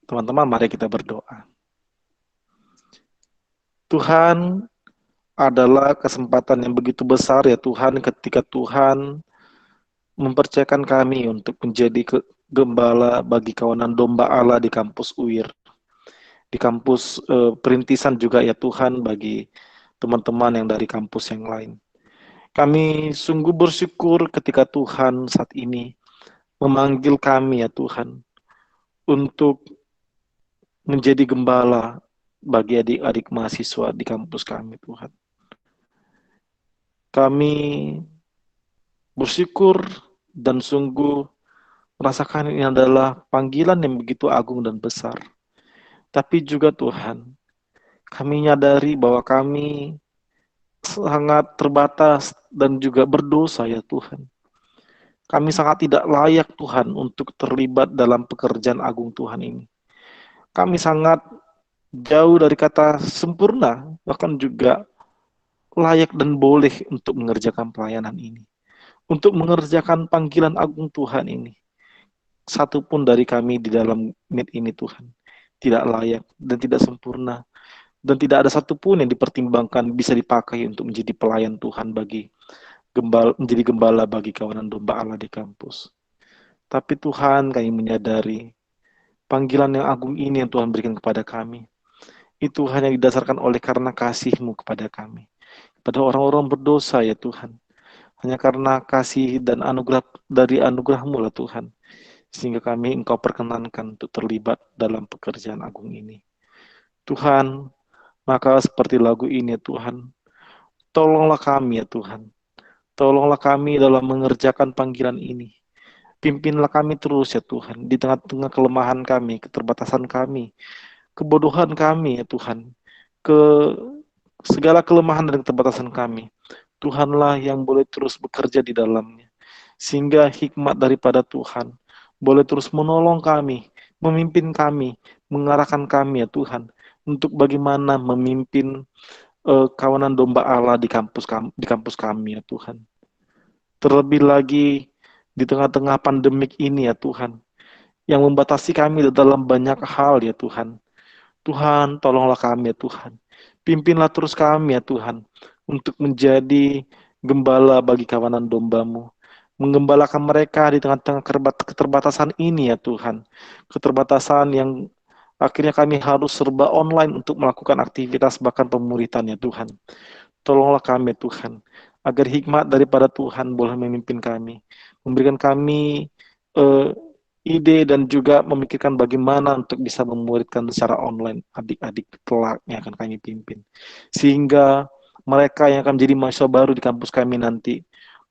teman-teman, mari kita berdoa. Tuhan, adalah kesempatan yang begitu besar ya Tuhan, ketika Tuhan mempercayakan kami untuk menjadi gembala bagi kawanan domba Allah di kampus UIR, di kampus perintisan juga ya Tuhan, bagi teman-teman yang dari kampus yang lain. Kami sungguh bersyukur ketika Tuhan saat ini memanggil kami ya Tuhan untuk menjadi gembala bagi adik-adik mahasiswa di kampus kami Tuhan. Kami bersyukur dan sungguh merasakan ini adalah panggilan yang begitu agung dan besar. Tapi juga Tuhan, kami menyadari bahwa kami sangat terbatas dan juga berdosa ya Tuhan. Kami sangat tidak layak Tuhan untuk terlibat dalam pekerjaan agung Tuhan ini. Kami sangat jauh dari kata sempurna, bahkan juga layak dan boleh untuk mengerjakan pelayanan ini. Untuk mengerjakan panggilan agung Tuhan ini. Satupun dari kami di dalam meet ini Tuhan tidak layak dan tidak sempurna. Dan tidak ada satupun yang dipertimbangkan bisa dipakai untuk menjadi pelayan Tuhan bagi menjadi gembala bagi kawanan domba Allah di kampus. Tapi Tuhan, kami menyadari panggilan yang agung ini yang Tuhan berikan kepada kami. Itu hanya didasarkan oleh karena kasih-Mu kepada kami. Pada orang-orang berdosa ya Tuhan. Hanya karena kasih dan anugerah dari anugerah-Mu lah Tuhan. Sehingga kami Engkau perkenankan untuk terlibat dalam pekerjaan agung ini. Tuhan, maka seperti lagu ini ya Tuhan, tolonglah kami ya Tuhan. Tolonglah kami dalam mengerjakan panggilan ini. Pimpinlah kami terus ya Tuhan, di tengah-tengah kelemahan kami, keterbatasan kami, kebodohan kami ya Tuhan, ke segala kelemahan dan keterbatasan kami. Tuhanlah yang boleh terus bekerja di dalamnya. Sehingga hikmat daripada Tuhan boleh terus menolong kami, memimpin kami, mengarahkan kami ya Tuhan, untuk bagaimana memimpin kawanan domba Allah di kampus kami ya Tuhan. Terlebih lagi di tengah-tengah pandemik ini ya Tuhan, yang membatasi kami dalam banyak hal ya Tuhan. Tuhan, tolonglah kami ya Tuhan. Pimpinlah terus kami ya Tuhan, untuk menjadi gembala bagi kawanan domba-Mu. Menggembalakan mereka di tengah-tengah keterbatasan ini ya Tuhan. Keterbatasan yang akhirnya kami harus serba online untuk melakukan aktivitas bahkan pemuritan ya Tuhan. Tolonglah kami ya Tuhan, agar hikmat daripada Tuhan boleh memimpin kami. Memberikan kami ide dan juga memikirkan bagaimana untuk bisa memuridkan secara online adik-adik kelak yang akan kami pimpin. Sehingga mereka yang akan menjadi mahasiswa baru di kampus kami nanti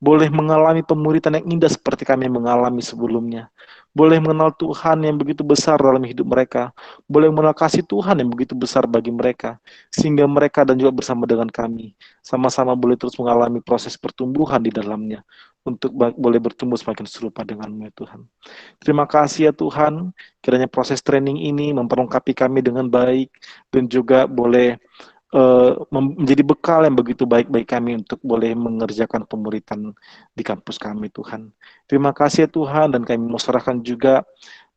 boleh mengalami pemuritan yang indah seperti kami mengalami sebelumnya. Boleh mengenal Tuhan yang begitu besar dalam hidup mereka. Boleh mengenal kasih Tuhan yang begitu besar bagi mereka. Sehingga mereka dan juga bersama dengan kami sama-sama boleh terus mengalami proses pertumbuhan di dalamnya. Untuk boleh bertumbuh semakin serupa dengan-Mu ya Tuhan. Terima kasih ya Tuhan. Kiranya proses training ini memperlengkapi kami dengan baik. Dan juga boleh menjadi bekal yang begitu baik bagi kami untuk boleh mengerjakan pemuritan di kampus kami Tuhan. Terima kasih ya Tuhan, dan kami menyerahkan juga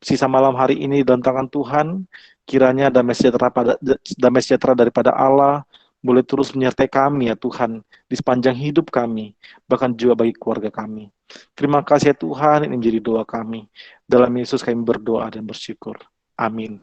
sisa malam hari ini dalam tangan Tuhan. Kiranya damai sejahtera daripada Allah boleh terus menyertai kami ya Tuhan di sepanjang hidup kami, bahkan juga bagi keluarga kami. Terima kasih ya Tuhan, ini menjadi doa kami. Dalam Yesus kami berdoa dan bersyukur. Amin.